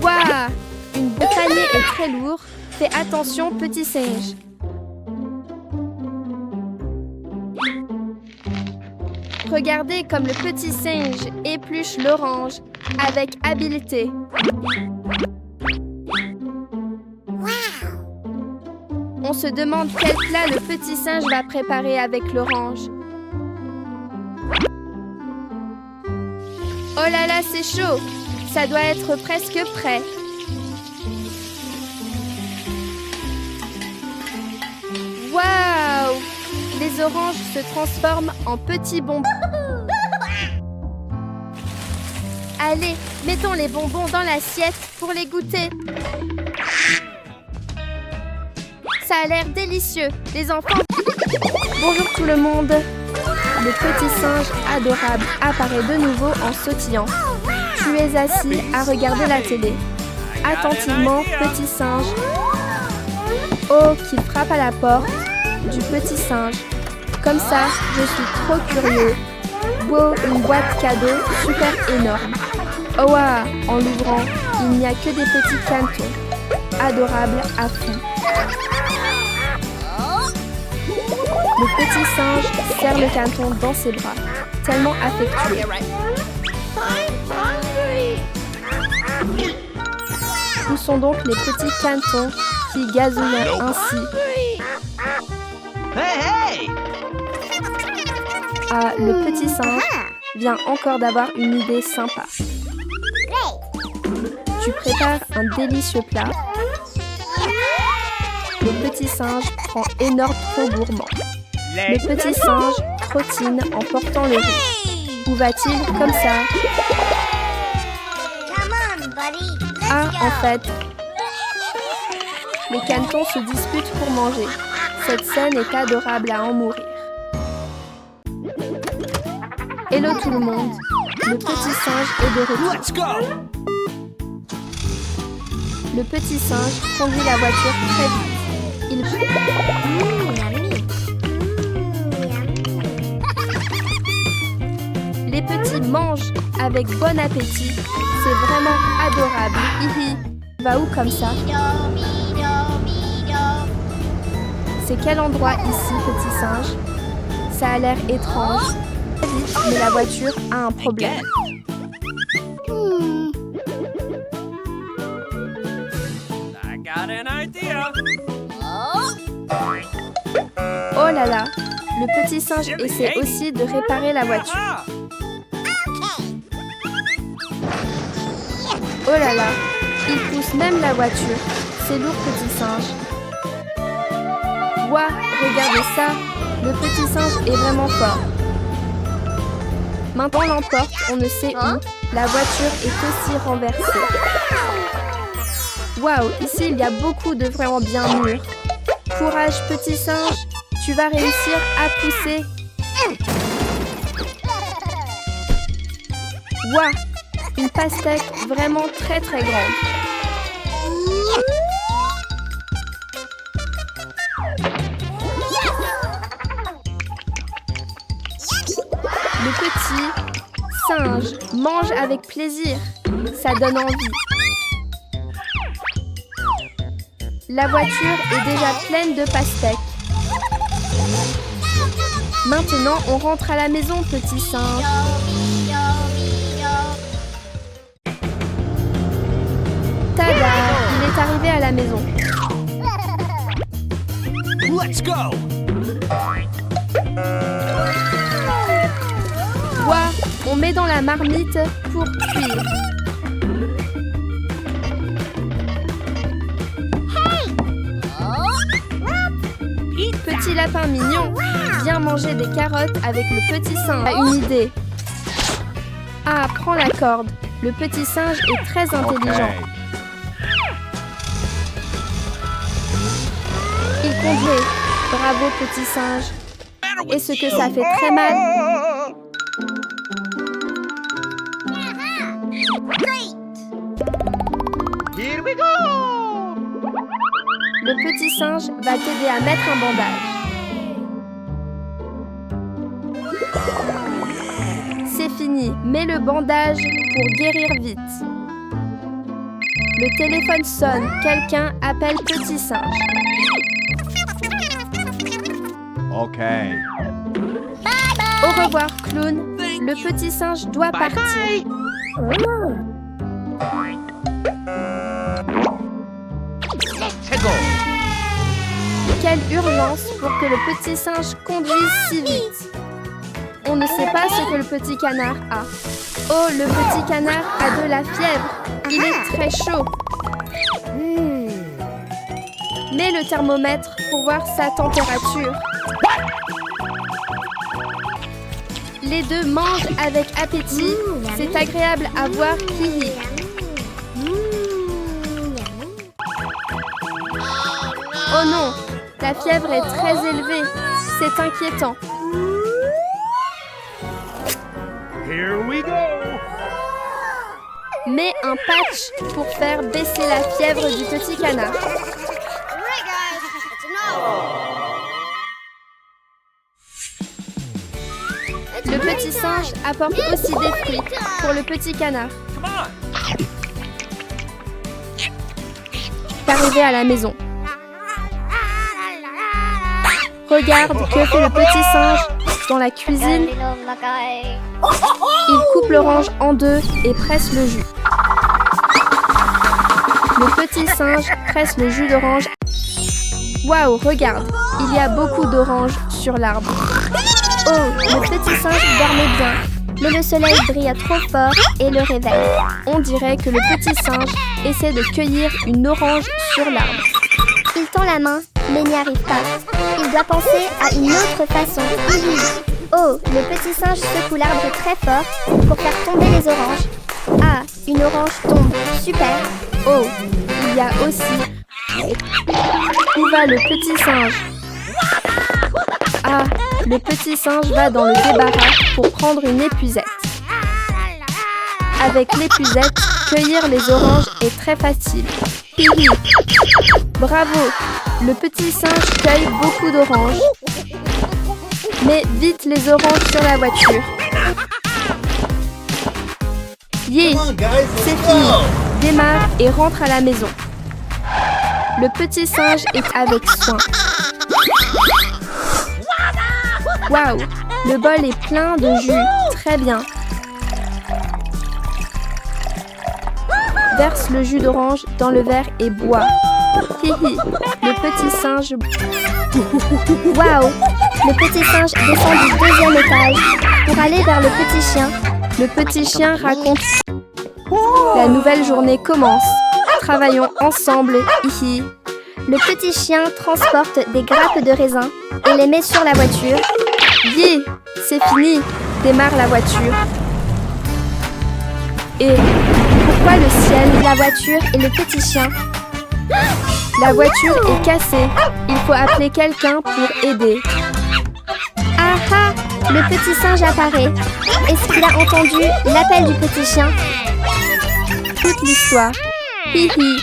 Waouh! Une panier est très lourd. Fais attention, petit singe. Regardez comme le petit singe épluche l'orange avec habileté. On se demande quel plat le petit singe va préparer avec l'orange. Oh là là, c'est chaud! Ça doit être presque prêt. Waouh! Les oranges se transforment en petits bonbons. Allez, mettons les bonbons dans l'assiette pour les goûter. Ça a l'air délicieux, les enfants. Bonjour tout le monde. Le petit singe adorable apparaît de nouveau en sautillant. Tu es assis à regarder la télé. Attentivement, petit singe. Oh, qu'il frappe à la porte du petit singe. Comme ça, je suis trop curieux. Wow, une boîte cadeau super énorme. Oh waouh, en l'ouvrant, il n'y a que des petits cantons. Adorables à fond. Le petit singe serre le canton dans ses bras, tellement affectueux. Où sont donc les petits cantons qui gazouillent ainsi? Ah, le petit singe vient encore d'avoir une idée sympa. Tu prépares un délicieux plat. Le petit singe prend énorme trop gourmand. Le petit singe trottine en portant le riz. Où va-t-il comme ça? Ah, en fait, les cantons se disputent pour manger. Cette scène est adorable à en mourir. Hello tout le monde. Le petit singe est de retour. Let's go! Le petit singe conduit la voiture très vite. Il Les petits mangent avec bon appétit. C'est vraiment adorable. Hihi. Va où comme ça? C'est quel endroit ici, petit singe? Ça a l'air étrange. Vite, mais la voiture a un problème. I got an idea. Oh là là, le petit singe essaie aussi de réparer la voiture. Ah, Oh là là, il pousse même la voiture. C'est lourd, petit singe. Ouah, regardez ça, le petit singe est vraiment fort. Maintenant on l'emporte, on ne sait où. La voiture est aussi renversée. Waouh, ici il y a beaucoup de vraiment bien mûrs. Courage, petit singe, tu vas réussir à pousser. Waouh, une pastèque vraiment très très grande. Le petit singe mange avec plaisir. Ça donne envie. La voiture est déjà pleine de pastèques. Maintenant, on rentre à la maison, petit singe. à la maison. Let's go! Bois, on met dans la marmite pour cuire. Petit lapin mignon, viens manger des carottes avec le petit singe. A une idée. Ah, prends la corde. Le petit singe est très intelligent. Il conduit. Bravo, petit singe. Et ce que ça fait très mal. Here we go! Le petit singe va t'aider à mettre un bandage. C'est fini, mets le bandage pour guérir vite. Le téléphone sonne, quelqu'un appelle petit singe. Okay. Au revoir, clown. Le petit singe doit partir. Quelle urgence pour que le petit singe conduise si vite. On ne sait pas ce que le petit canard a. Oh, le petit canard a de la fièvre. Il est très chaud. Mets le thermomètre pour voir sa température. Les deux mangent avec appétit. C'est agréable à voir. Hihi. Oh non, la fièvre est très élevée. C'est inquiétant. Here we go. Mets un patch pour faire baisser la fièvre du petit canard. Le petit singe apporte aussi des fruits pour le petit canard. Come on! Arrivé à la maison. Regarde que fait le petit singe dans la cuisine. Il coupe l'orange en deux et presse le jus. Le petit singe presse le jus d'orange. Waouh, regarde, il y a beaucoup d'oranges sur l'arbre. Oh, le petit singe dormait bien, mais le soleil brilla trop fort et le réveille. On dirait que le petit singe essaie de cueillir une orange sur l'arbre. Il tend la main, mais n'y arrive pas. Il doit penser à une autre façon. Oh, le petit singe secoue l'arbre très fort pour faire tomber les oranges. Ah, une orange tombe. Super. Oh, il y a aussi... Où va le petit singe? Ah, le petit singe va dans le débarras pour prendre une épuisette. Avec l'épuisette, cueillir les oranges est très facile. Hihi. Bravo, le petit singe cueille beaucoup d'oranges. Mets vite les oranges sur la voiture. Yeah, c'est fini. Démarre et rentre à la maison. Le petit singe est avec soin. Waouh, le bol est plein de jus. Très bien. Verse le jus d'orange dans le verre et bois. Hihi, le petit singe... Waouh, le petit singe descend du 2e étage pour aller vers le petit chien. Le petit chien raconte... La nouvelle journée commence. Travaillons ensemble. Hihi. Le petit chien transporte des grappes de raisin et les met sur la voiture. Yeah, c'est fini. Démarre la voiture. Et pourquoi le ciel, La voiture et le petit chien. la voiture est cassée. Il faut appeler quelqu'un pour aider. Ah ah, le petit singe apparaît. Est-ce qu'il a entendu l'appel du petit chien? Toute l'histoire. Hihi.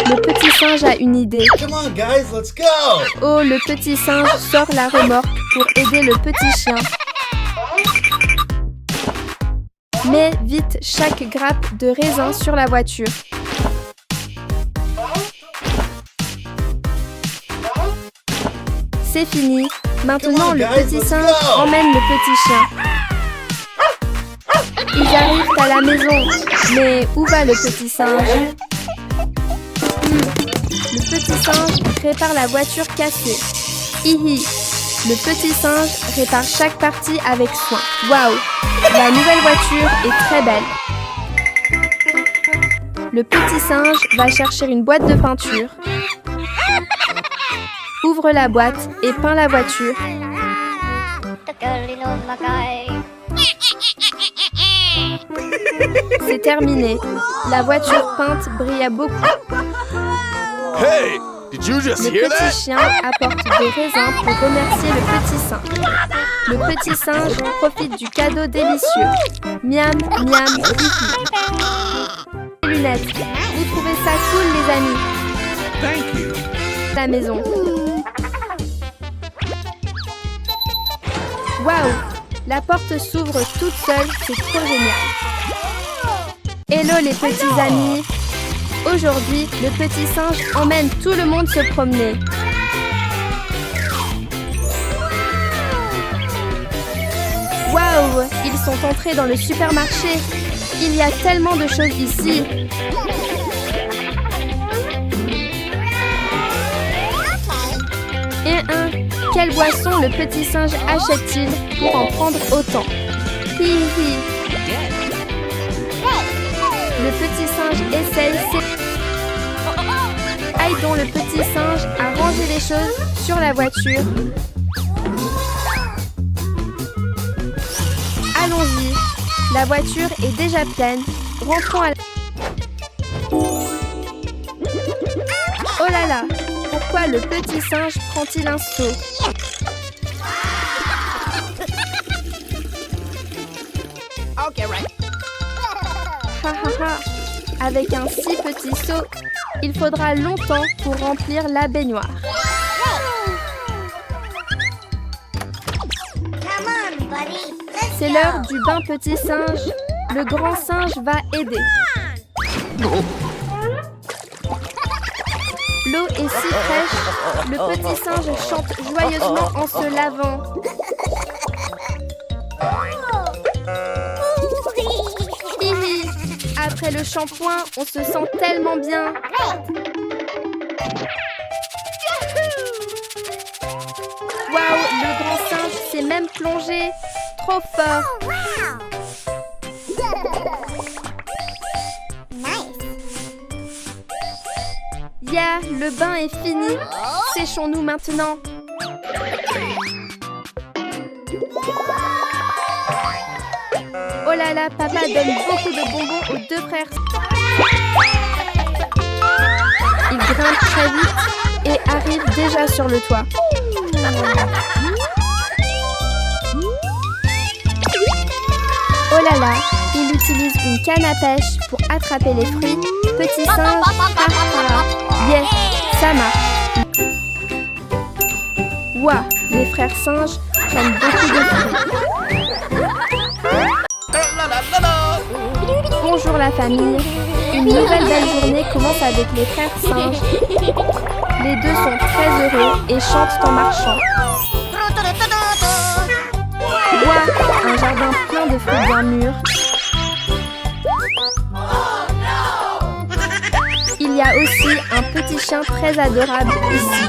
Le petit singe a une idée. Come on, guys, let's go! Oh, le petit singe sort la remorque pour aider le petit chien. Mets vite chaque grappe de raisin sur la voiture. C'est fini. Maintenant, le petit singe emmène le petit chien. Ils arrivent à la maison. Mais où va le petit singe? Le petit singe répare la voiture cassée. Hihi. Le petit singe répare chaque partie avec soin. Waouh! La nouvelle voiture est très belle. Le petit singe va chercher une boîte de peinture. Ouvre la boîte et peint la voiture. C'est terminé. La voiture peinte brilla beaucoup. Hey, did you just Le hear petit that? chien apporte des raisins pour remercier le petit singe. Le petit singe profite du cadeau délicieux. Miam, miam, hihi. Lunettes, vous trouvez ça cool les amis? Thank you. La maison. Waouh! La porte s'ouvre toute seule, c'est trop génial. Hello les petits amis! Aujourd'hui, le petit singe emmène tout le monde se promener. Waouh! Ils sont entrés dans le supermarché. Il y a tellement de choses ici. Quelle boisson le petit singe achète-t-il pour en prendre autant? Hi hi. Le petit singe essaye. Aidons le petit singe à ranger les choses sur la voiture. Allons-y. La voiture est déjà pleine. Rentrons à la... Oh là là! Pourquoi le petit singe prend-il un seau? Ha ha ha! Avec un si petit seau, il faudra longtemps pour remplir la baignoire. C'est l'heure du bain petit singe. Le grand singe va aider. L'eau est si fraîche, le petit singe chante joyeusement en se lavant. Hihi. Après le shampoing, on se sent tellement bien. Waouh, le grand singe s'est même plongé. Trop fort. Yeah, le bain est fini. Séchons-nous maintenant. Oh là là, papa donne beaucoup de bonbons aux deux frères. Ils grimpent très vite et arrivent déjà sur le toit. Oh là là, il utilise une canne à pêche pour attraper les fruits. Petit singe, yes, ça marche. Ouah, les frères singes prennent beaucoup de fruits. Bonjour la famille. Une nouvelle belle journée commence avec les frères singes. Les deux sont très heureux et chantent en marchant. Ouah, un jardin plein de fruits bien mûrs. Il y a aussi un petit chien très adorable ici.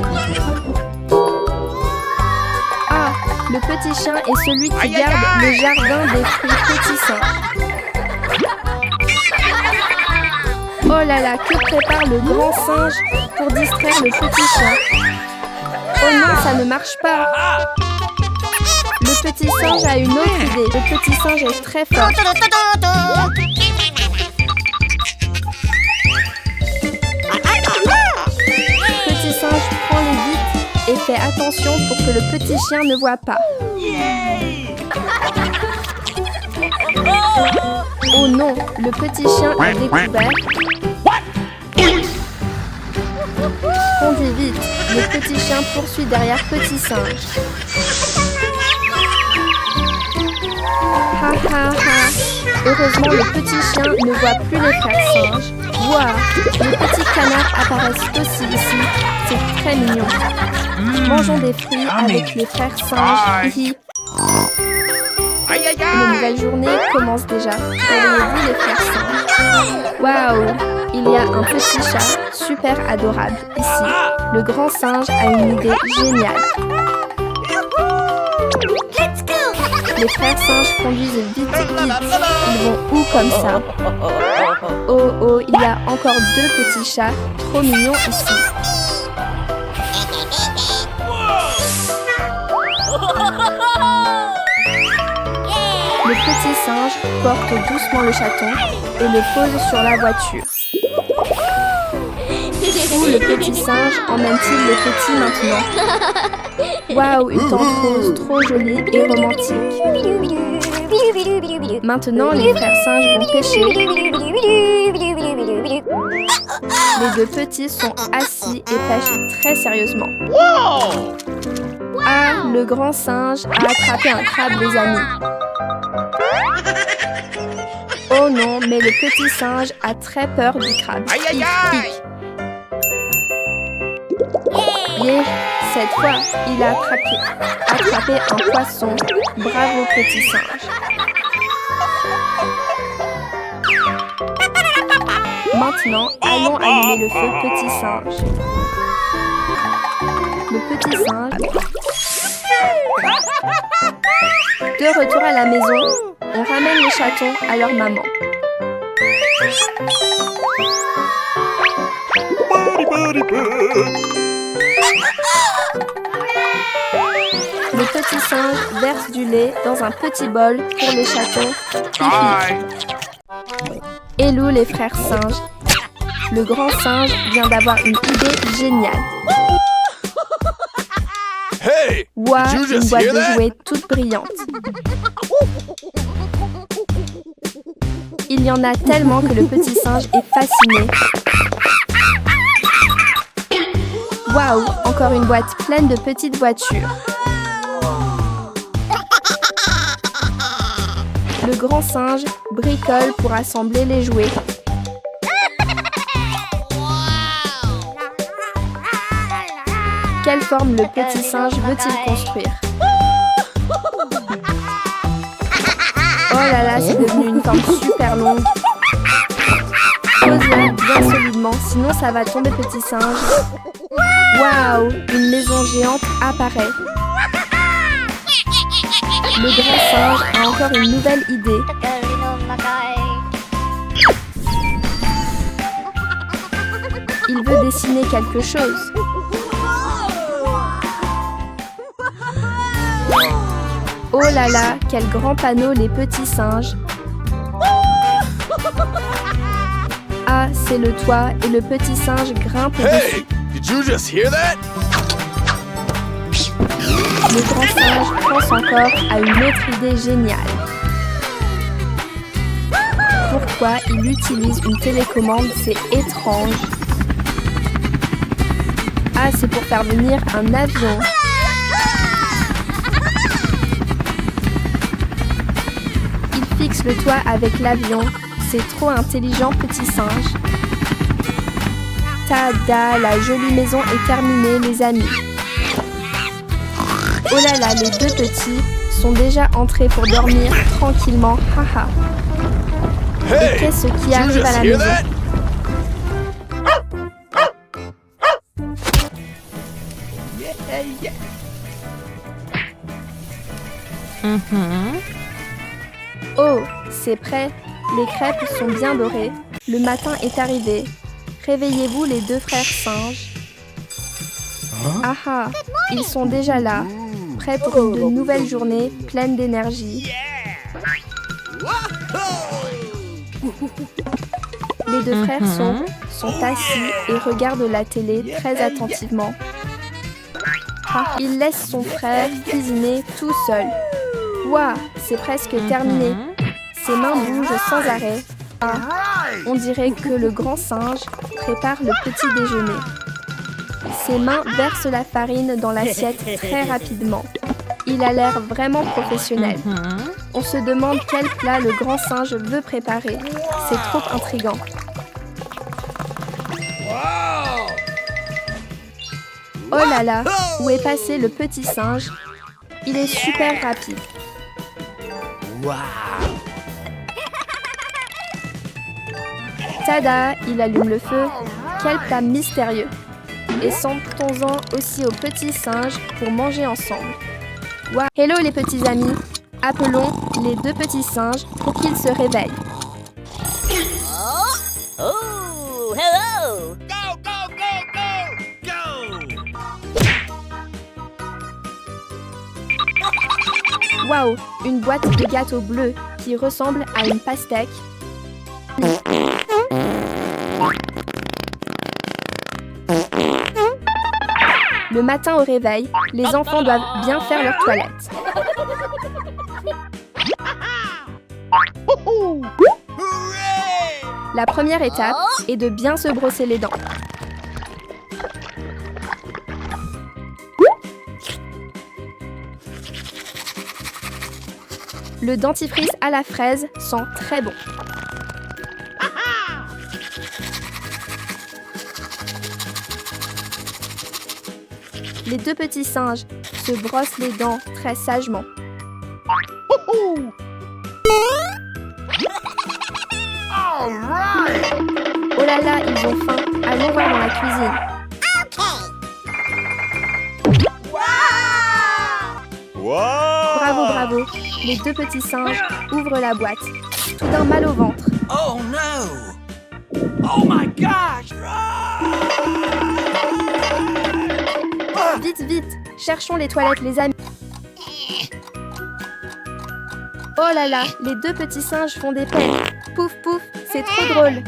Ah, le petit chien est celui qui garde le jardin des fruits petits singes. Oh là là, que prépare le grand singe pour distraire le petit chien? Oh non, ça ne marche pas. Le petit singe a une autre idée. Le petit singe est très fort. Le petit singe prend les vitres et fait attention pour que le petit chien ne voit pas. Oh non, le petit chien a découvert. Conduis vite, le petit chien poursuit derrière petit singe. Ha ha ha. Heureusement, le petit chien ne voit plus les frères singes. Waouh, les petits canards apparaissent aussi ici. C'est très mignon. Mangeons des fruits avec les frères singes. Hihi. Une nouvelle journée commence déjà. Réveillez-vous les frères singes. Waouh! Il y a un petit chat super adorable ici. Le grand singe a une idée géniale. Les frères singes conduisent vite, vite. Ils vont où comme ça? Oh, oh, il y a encore 2 petits chats trop mignons ici. Le petit singe porte doucement le chaton et le pose sur la voiture. Où le petit singe emmène-t-il le petit maintenant? Waouh, une tente rose trop jolie et romantique. Maintenant, les frères singes vont pêcher. Les 2 petits sont assis et pêchent très sérieusement. Ah, le grand singe a attrapé un crabe, les amis. Oh non, mais le petit singe a très peur du crabe. Aïe, aïe, aïe! Yeah, cette fois, il a attrapé un poisson. Bravo, petit singe. Maintenant, allons allumer le feu, petit singe. Le petit singe. De retour à la maison, on ramène les chatons à leur maman. Le petit singe verse du lait dans un petit bol pour les chatons. Hello les frères singes. Le grand singe vient d'avoir une idée géniale. Hey! Ouah, Did you une just boîte hear de that? jouets toute brillante. Il y en a tellement que le petit singe est fasciné. Waouh, encore une boîte pleine de petites voitures. Le grand singe bricole pour assembler les jouets. Quelle forme le petit singe veut-il construire? Oh là là, c'est devenu une forme super longue. Pose-la bien solidement, sinon ça va tomber, petit singe. Waouh, une maison géante apparaît. Le grand singe a encore une nouvelle idée. Il veut dessiner quelque chose. Oh là là, quel grand panneau les petits singes. Ah, c'est le toit et le petit singe grimpe dessus. Hey! Did you just hear that? Le grand singe pense encore à une autre idée géniale. Pourquoi il utilise une télécommande? C'est étrange. Ah, c'est pour faire venir un avion. Il fixe le toit avec l'avion. C'est trop intelligent, petit singe. Tada, la jolie maison est terminée, les amis. Oh là là, les 2 petits sont déjà entrés pour dormir tranquillement. Haha. Et Hey! qu'est-ce qui Did you arrive à just la hear maison? that? Oh, c'est prêt. Les crêpes sont bien dorées. Le matin est arrivé. Réveillez-vous les 2 frères singes. Ah ah, ils sont déjà là, prêts pour une nouvelle journée pleine d'énergie. Les 2 frères sont assis et regardent la télé très attentivement. Ah, il laisse son frère cuisiner tout seul. Ouah, c'est presque terminé. Ses mains bougent sans arrêt. Ah, on dirait que le grand singe prépare le petit déjeuner. Ses mains versent la farine dans l'assiette très rapidement. Il a l'air vraiment professionnel. On se demande quel plat le grand singe veut préparer. C'est trop intriguant. Oh là là, où est passé le petit singe? Il est super rapide. Tada, il allume le feu. Quel plat mystérieux. Et sentons-en aussi aux petits singes pour manger ensemble. Wow. Hello les petits amis. Appelons les deux petits singes pour qu'ils se réveillent. Oh, hello! Go, go, go, go! Go! Waouh, une boîte de gâteaux bleus qui ressemble à une pastèque. Le matin au réveil, les enfants doivent bien faire leur toilette. La première étape est de bien se brosser les dents. Le dentifrice à la fraise sent très bon. Les deux petits singes se brossent les dents très sagement. Oh là là, ils ont faim. Allons voir dans la cuisine. Wow! Bravo, bravo. Les deux petits singes ouvrent la boîte. Tout d'un mal au ventre. Oh no! Oh my gosh! Vite, vite. Cherchons les toilettes, les amis. Oh là là, les deux petits singes font des peines. Pouf, pouf, c'est trop drôle.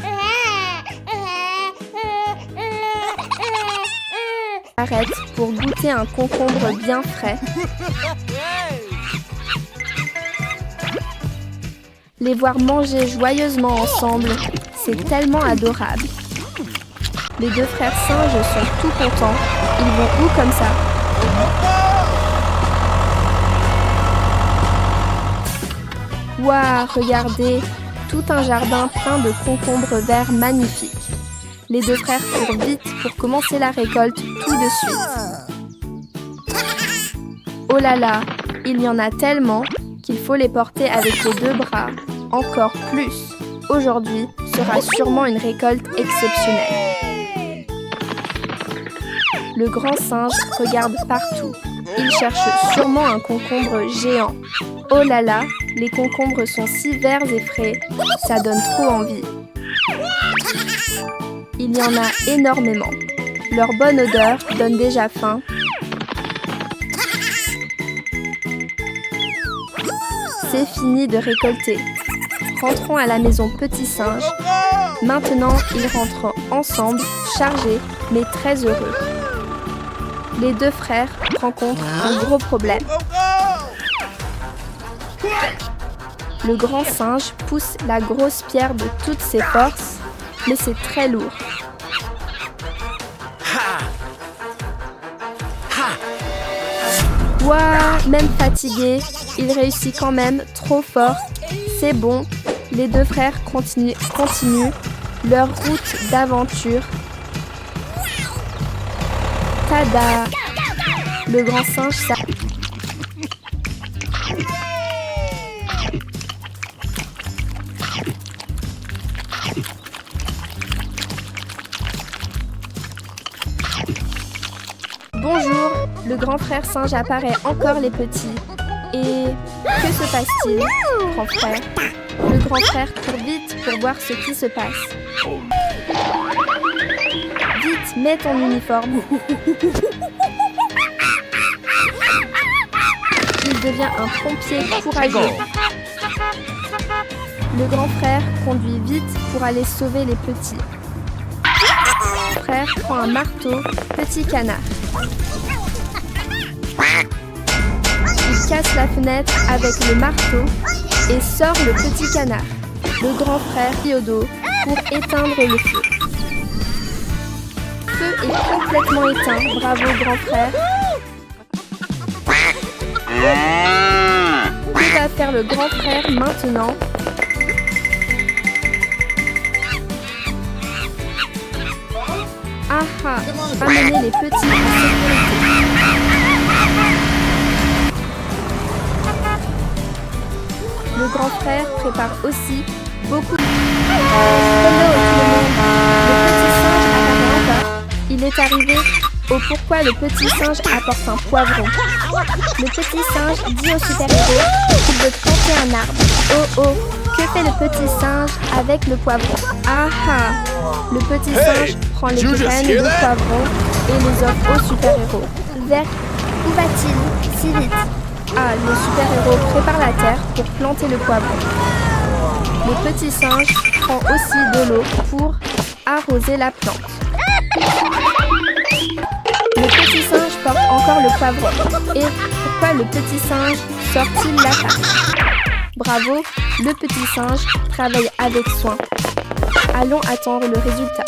Arrête pour goûter un concombre bien frais. Les voir manger joyeusement ensemble, c'est tellement adorable. Les deux frères singes sont tout contents. Ils vont où comme ça? Waouh, regardez, tout un jardin plein de concombres verts magnifiques. Les deux frères courent vite pour commencer la récolte tout de suite. Oh là là, il y en a tellement qu'il faut les porter avec les deux bras. Encore plus. Aujourd'hui sera sûrement une récolte exceptionnelle. Le grand singe regarde partout. Il cherche sûrement un concombre géant. Oh là là, les concombres sont si verts et frais, ça donne trop envie. Il y en a énormément. Leur bonne odeur donne déjà faim. C'est fini de récolter. Rentrons à la maison petit singe. Maintenant, ils rentrent ensemble, chargés, mais très heureux. Les deux frères rencontrent un gros problème. Le grand singe pousse la grosse pierre de toutes ses forces, mais c'est très lourd. Ouah, même fatigué, il réussit quand même trop fort. C'est bon, les deux frères continuent leur route d'aventure. Tada! Le grand singe Bonjour, le grand frère singe apparaît encore les petits. Et que se passe-t-il, grand frère? Le grand frère court vite pour voir ce qui se passe. Vite, mets ton uniforme. Il devient un pompier courageux. Le grand frère conduit vite pour aller sauver les petits. Le frère prend un marteau, petit canard. Il casse la fenêtre avec le marteau et sort le petit canard. Le grand frère plie au dos pour éteindre le feu. Le feu est complètement éteint. Bravo, grand frère. Que va faire le grand frère maintenant? Ah ah, ramener les petits en sécurité. Le grand frère prépare aussi beaucoup de... Hello tout le monde. Le petit singe apparaît encore. Il est arrivé au pourquoi le petit singe apporte un poivron. Le petit singe dit au super-héros qu'il veut planter un arbre. Oh oh, que fait le petit singe avec le poivron? Ah ah, le petit Hey, singe prend les did you just graines hear de that? poivron et les offre au super-héros. Vers où va-t-il si vite? Ah, le super-héros prépare la terre pour planter le poivron. Le petit singe prend aussi de l'eau pour arroser la plante. Le petit singe porte encore le poivron. Et pourquoi le petit singe sort-il la farce? Bravo, le petit singe travaille avec soin. Allons attendre le résultat.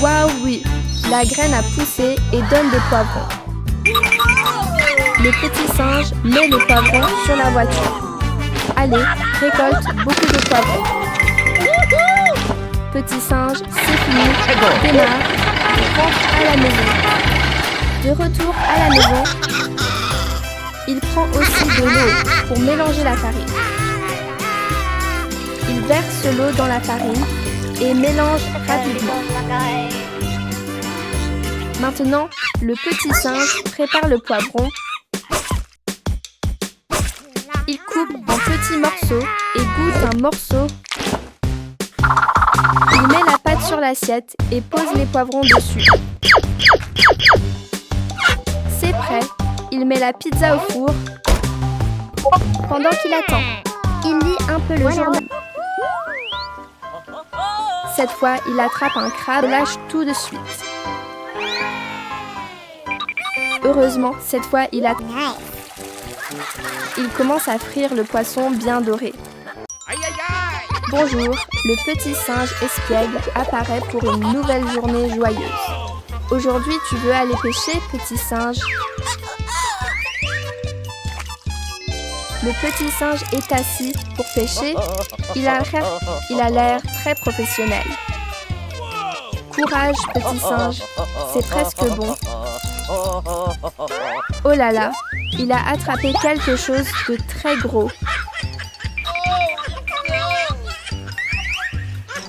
Waouh, oui, la graine a poussé et donne des poivrons. Le petit singe met les poivrons sur la voiture. Allez, récolte beaucoup de poivrons. Petit singe, c'est fini, démarre, rentre à la maison. De retour à la maison, il prend aussi de l'eau pour mélanger la farine. Il verse l'eau dans la farine et mélange rapidement. Maintenant, le petit singe prépare le poivron. Il coupe en petits morceaux et goûte un morceau. Il met la pâte sur l'assiette et pose les poivrons dessus. C'est prêt. Il met la pizza au four. Pendant qu'il attend, il lit un peu le journal. Cette fois, il attrape un crabe et lâche tout de suite. Heureusement, cette fois, il commence à frire le poisson bien doré. Bonjour, le petit singe espiègle apparaît pour une nouvelle journée joyeuse. Aujourd'hui, tu veux aller pêcher, petit singe? Le petit singe est assis pour pêcher. Il a l'air très professionnel. Courage, petit singe, c'est presque bon. Oh là là, il a attrapé quelque chose de très gros.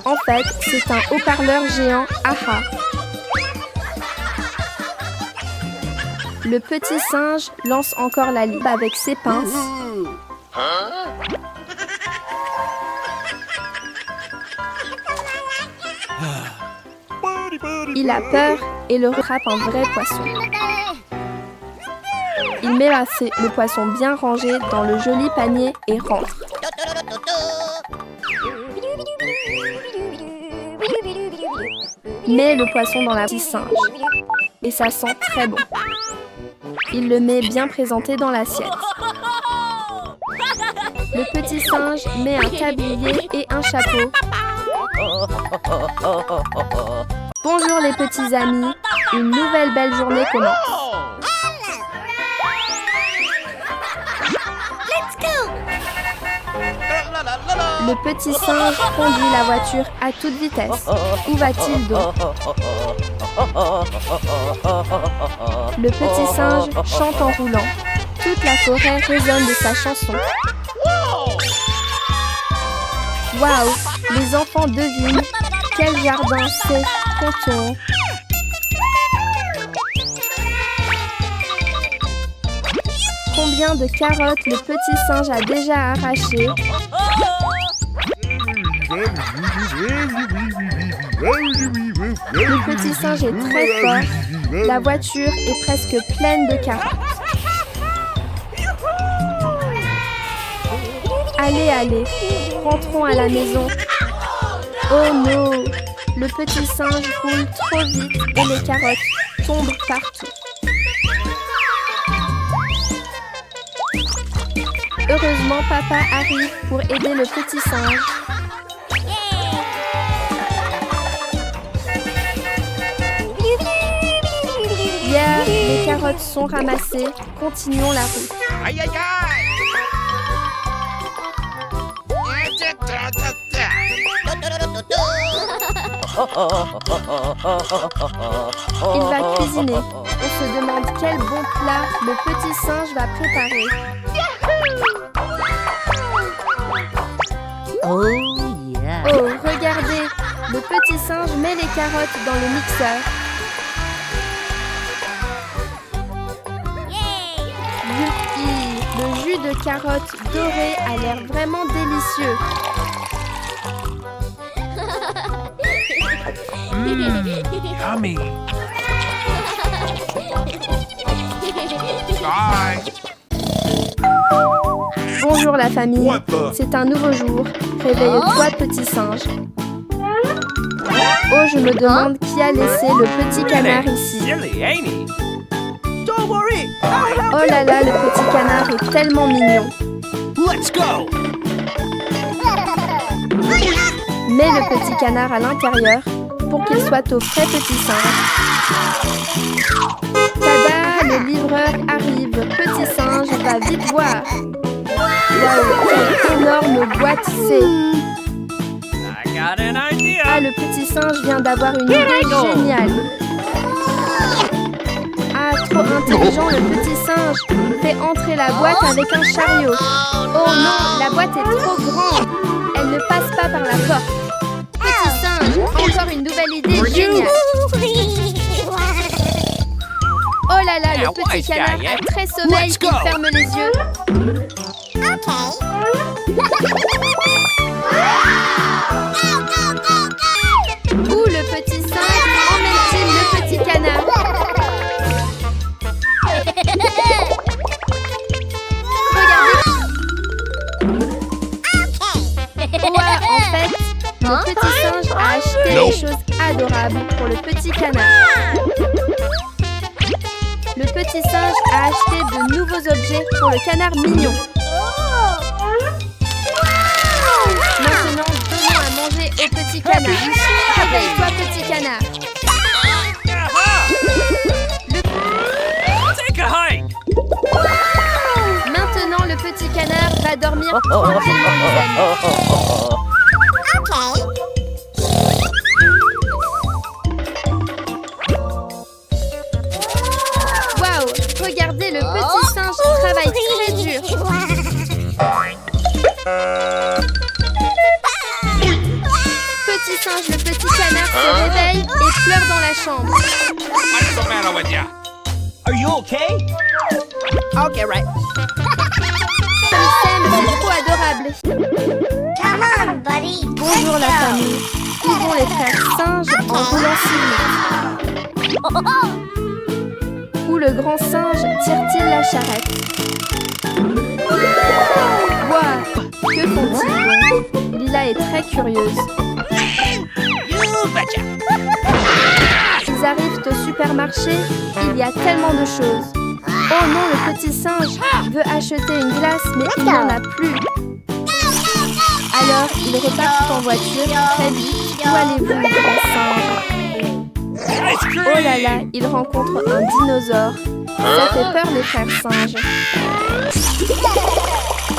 En fait, c'est un haut-parleur géant AHA. Le petit singe lance encore la ligne avec ses pinces. Il a peur et le rattrape un vrai poisson. Il met le poisson bien rangé dans le joli panier et rentre. Met le poisson dans la petite singe et ça sent très bon. Il le met bien présenté dans l'assiette. Le petit singe met un tablier et un chapeau. Bonjour les petits amis, une nouvelle belle journée commence. Le petit singe conduit la voiture à toute vitesse. Où va-t-il donc? Le petit singe chante en roulant. Toute la forêt résonne de sa chanson. Waouh! Les enfants devinent quel jardin c'est, comptons. Combien de carottes le petit singe a déjà arrachées? Le petit singe est très fort. La voiture est presque pleine de carottes. Allez, allez, rentrons à la maison. Oh non, le petit singe roule trop vite et les carottes tombent partout. Heureusement, papa arrive pour aider le petit singe. Yeah, les carottes sont ramassées. Continuons la route. Aïe aïe aïe! Il va cuisiner. On se demande quel bon plat le petit singe va préparer. Oh yeah. Oh, regardez, le petit singe met les carottes dans le mixeur. Youpi, le jus de carotte doré a l'air vraiment délicieux. Yummy. Bye. Bonjour la famille, What the- c'est un nouveau jour. Réveille-toi petit singe. Oh, je me demande qui a laissé le petit canard ici. Silly, ain't he? Don't worry. Oh là là, le petit canard est tellement mignon. Let's go. Mets le petit canard à l'intérieur pour qu'il soit au frais petit singe. Tada, le livreur arrive. Petit singe va vite voir. Waouh, quelle énorme boîte c'est. I got an idea. Ah, le petit singe vient d'avoir une idée géniale. Ah, trop intelligent, le petit singe fait entrer la boîte avec un chariot. Oh non, la boîte est trop grande. Elle ne passe pas par la porte. Petit singe, encore une nouvelle idée géniale. Oh là là, le petit canard a très sommeil, Let's go. il ferme les yeux. Où le petit singe emmène-t-il le petit canard? Regardez. Ouais, en fait, le petit singe a acheté des choses adorables pour le petit canard. Le petit singe a acheté de nouveaux objets pour le canard mignon. Maintenant, donnons à manger au petit canard. Réveille-toi, petit canard. Take a hike. Maintenant, le petit canard va dormir tranquillement, les amis. Waouh, regardez, le petit singe travaille très dur. Petit singe, le petit canard se réveille et pleure dans la chambre. What's the matter with ya? Are you okay? Okay, right. Comme il s'aime, c'est trop adorable. Come on, buddy. Bonjour la famille. Où vont les frères singes en roulant si vite? Où le grand singe tire-t-il la charrette? Waouh, que font-ils donc? Lila est très curieuse. Ils arrivent au supermarché, il y a tellement de choses. Oh non, le petit singe veut acheter une glace, mais il n'y en a plus. Alors, ils repartent en voiture très vite. Où allez-vous, le grand singe? Oh là là, ils rencontrent un dinosaure. Ça fait peur les frères singes.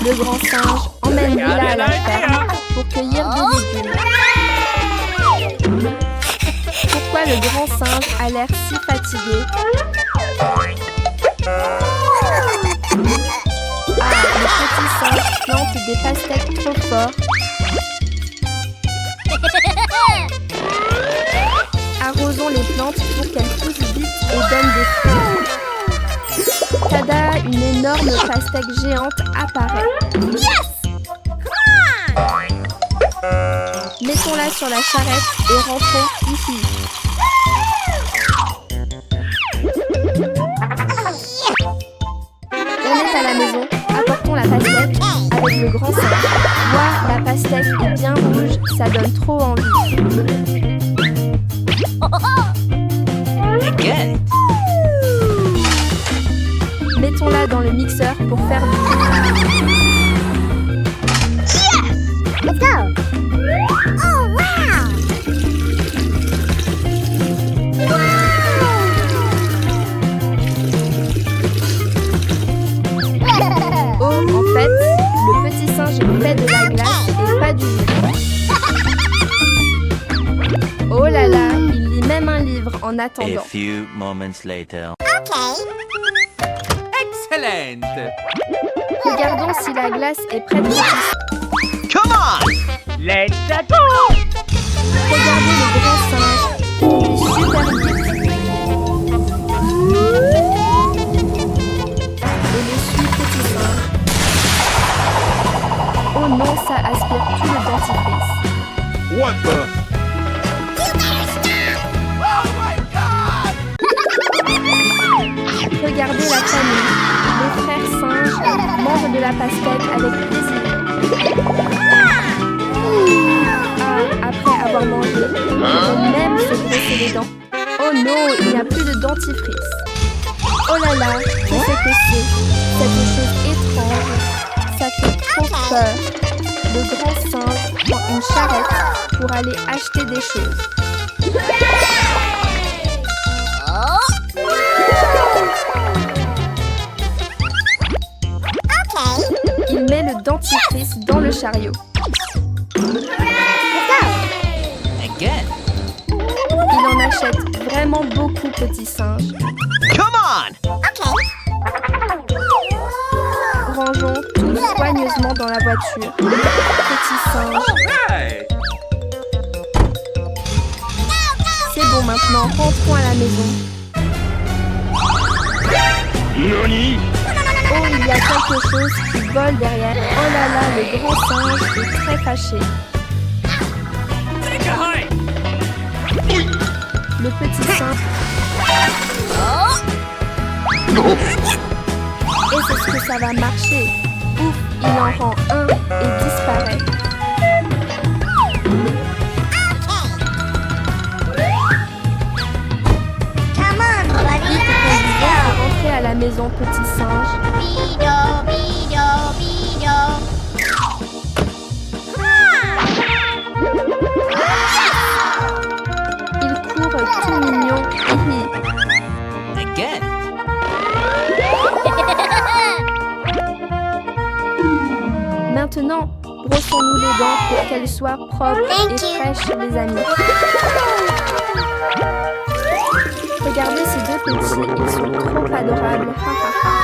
Le grand singe emmène Lila à la ferme pour cueillir des légumes. Pourquoi le grand singe a l'air si fatigué? Ah, le petit singe plante des pastèques trop fort. Arrosons les plantes pour qu'elles poussent vite et donnent des fruits. Tada, une énorme pastèque géante apparaît. Mettons-la sur la charrette et rentrons ici. On est à la maison, apportons la pastèque avec le grand singe. Ouah, la pastèque est bien rouge, ça donne trop envie. Mettons-la dans le mixeur pour faire du thé. Let's go. Oh, wow. Oh, en fait, le petit singe fait de la glace et pas du jus. Oh là là, il lit même un livre en A attendant. few moments later. Excellent. Regardons si la glace est prête. Come on! Let's go! Regardez le grand singe. Il est super vite. Et le suit petit singe. Oh non, ça aspire tout le dentifrice. What the? Regardez la famille. Les frères singes mangent de la pastèque avec plaisir. Ah, après avoir mangé, ils vont même se brosser les dents. Oh non, il n'y a plus de dentifrice. Oh là là, je sais que c'est cette chose étrange. Ça fait trop peur. Le grand singe prend une charrette pour aller acheter des choses. Il met le dentifrice dans le chariot. Again. Il en achète vraiment beaucoup, petit singe. Come on! Rangeons tout soigneusement dans la voiture. Petit singe. C'est bon maintenant, rentrons à la maison. Nani? Oh, il y a quelque chose qui vole derrière. Oh là là, le grand singe est très fâché. Le petit singe. Et c'est ce que ça va marcher. Ouf, il en rend un et disparaît. Come on, buddy, let's go. Rentrez à la maison, petit singe. Bido, bido, bido. Il court tout mignon. Again. Maintenant, brossons-nous les dents pour qu'elles soient propres Thank et you. fraîches, les amis. Regardez ces deux petits, ils sont trop adorables. Ha, ha, ha.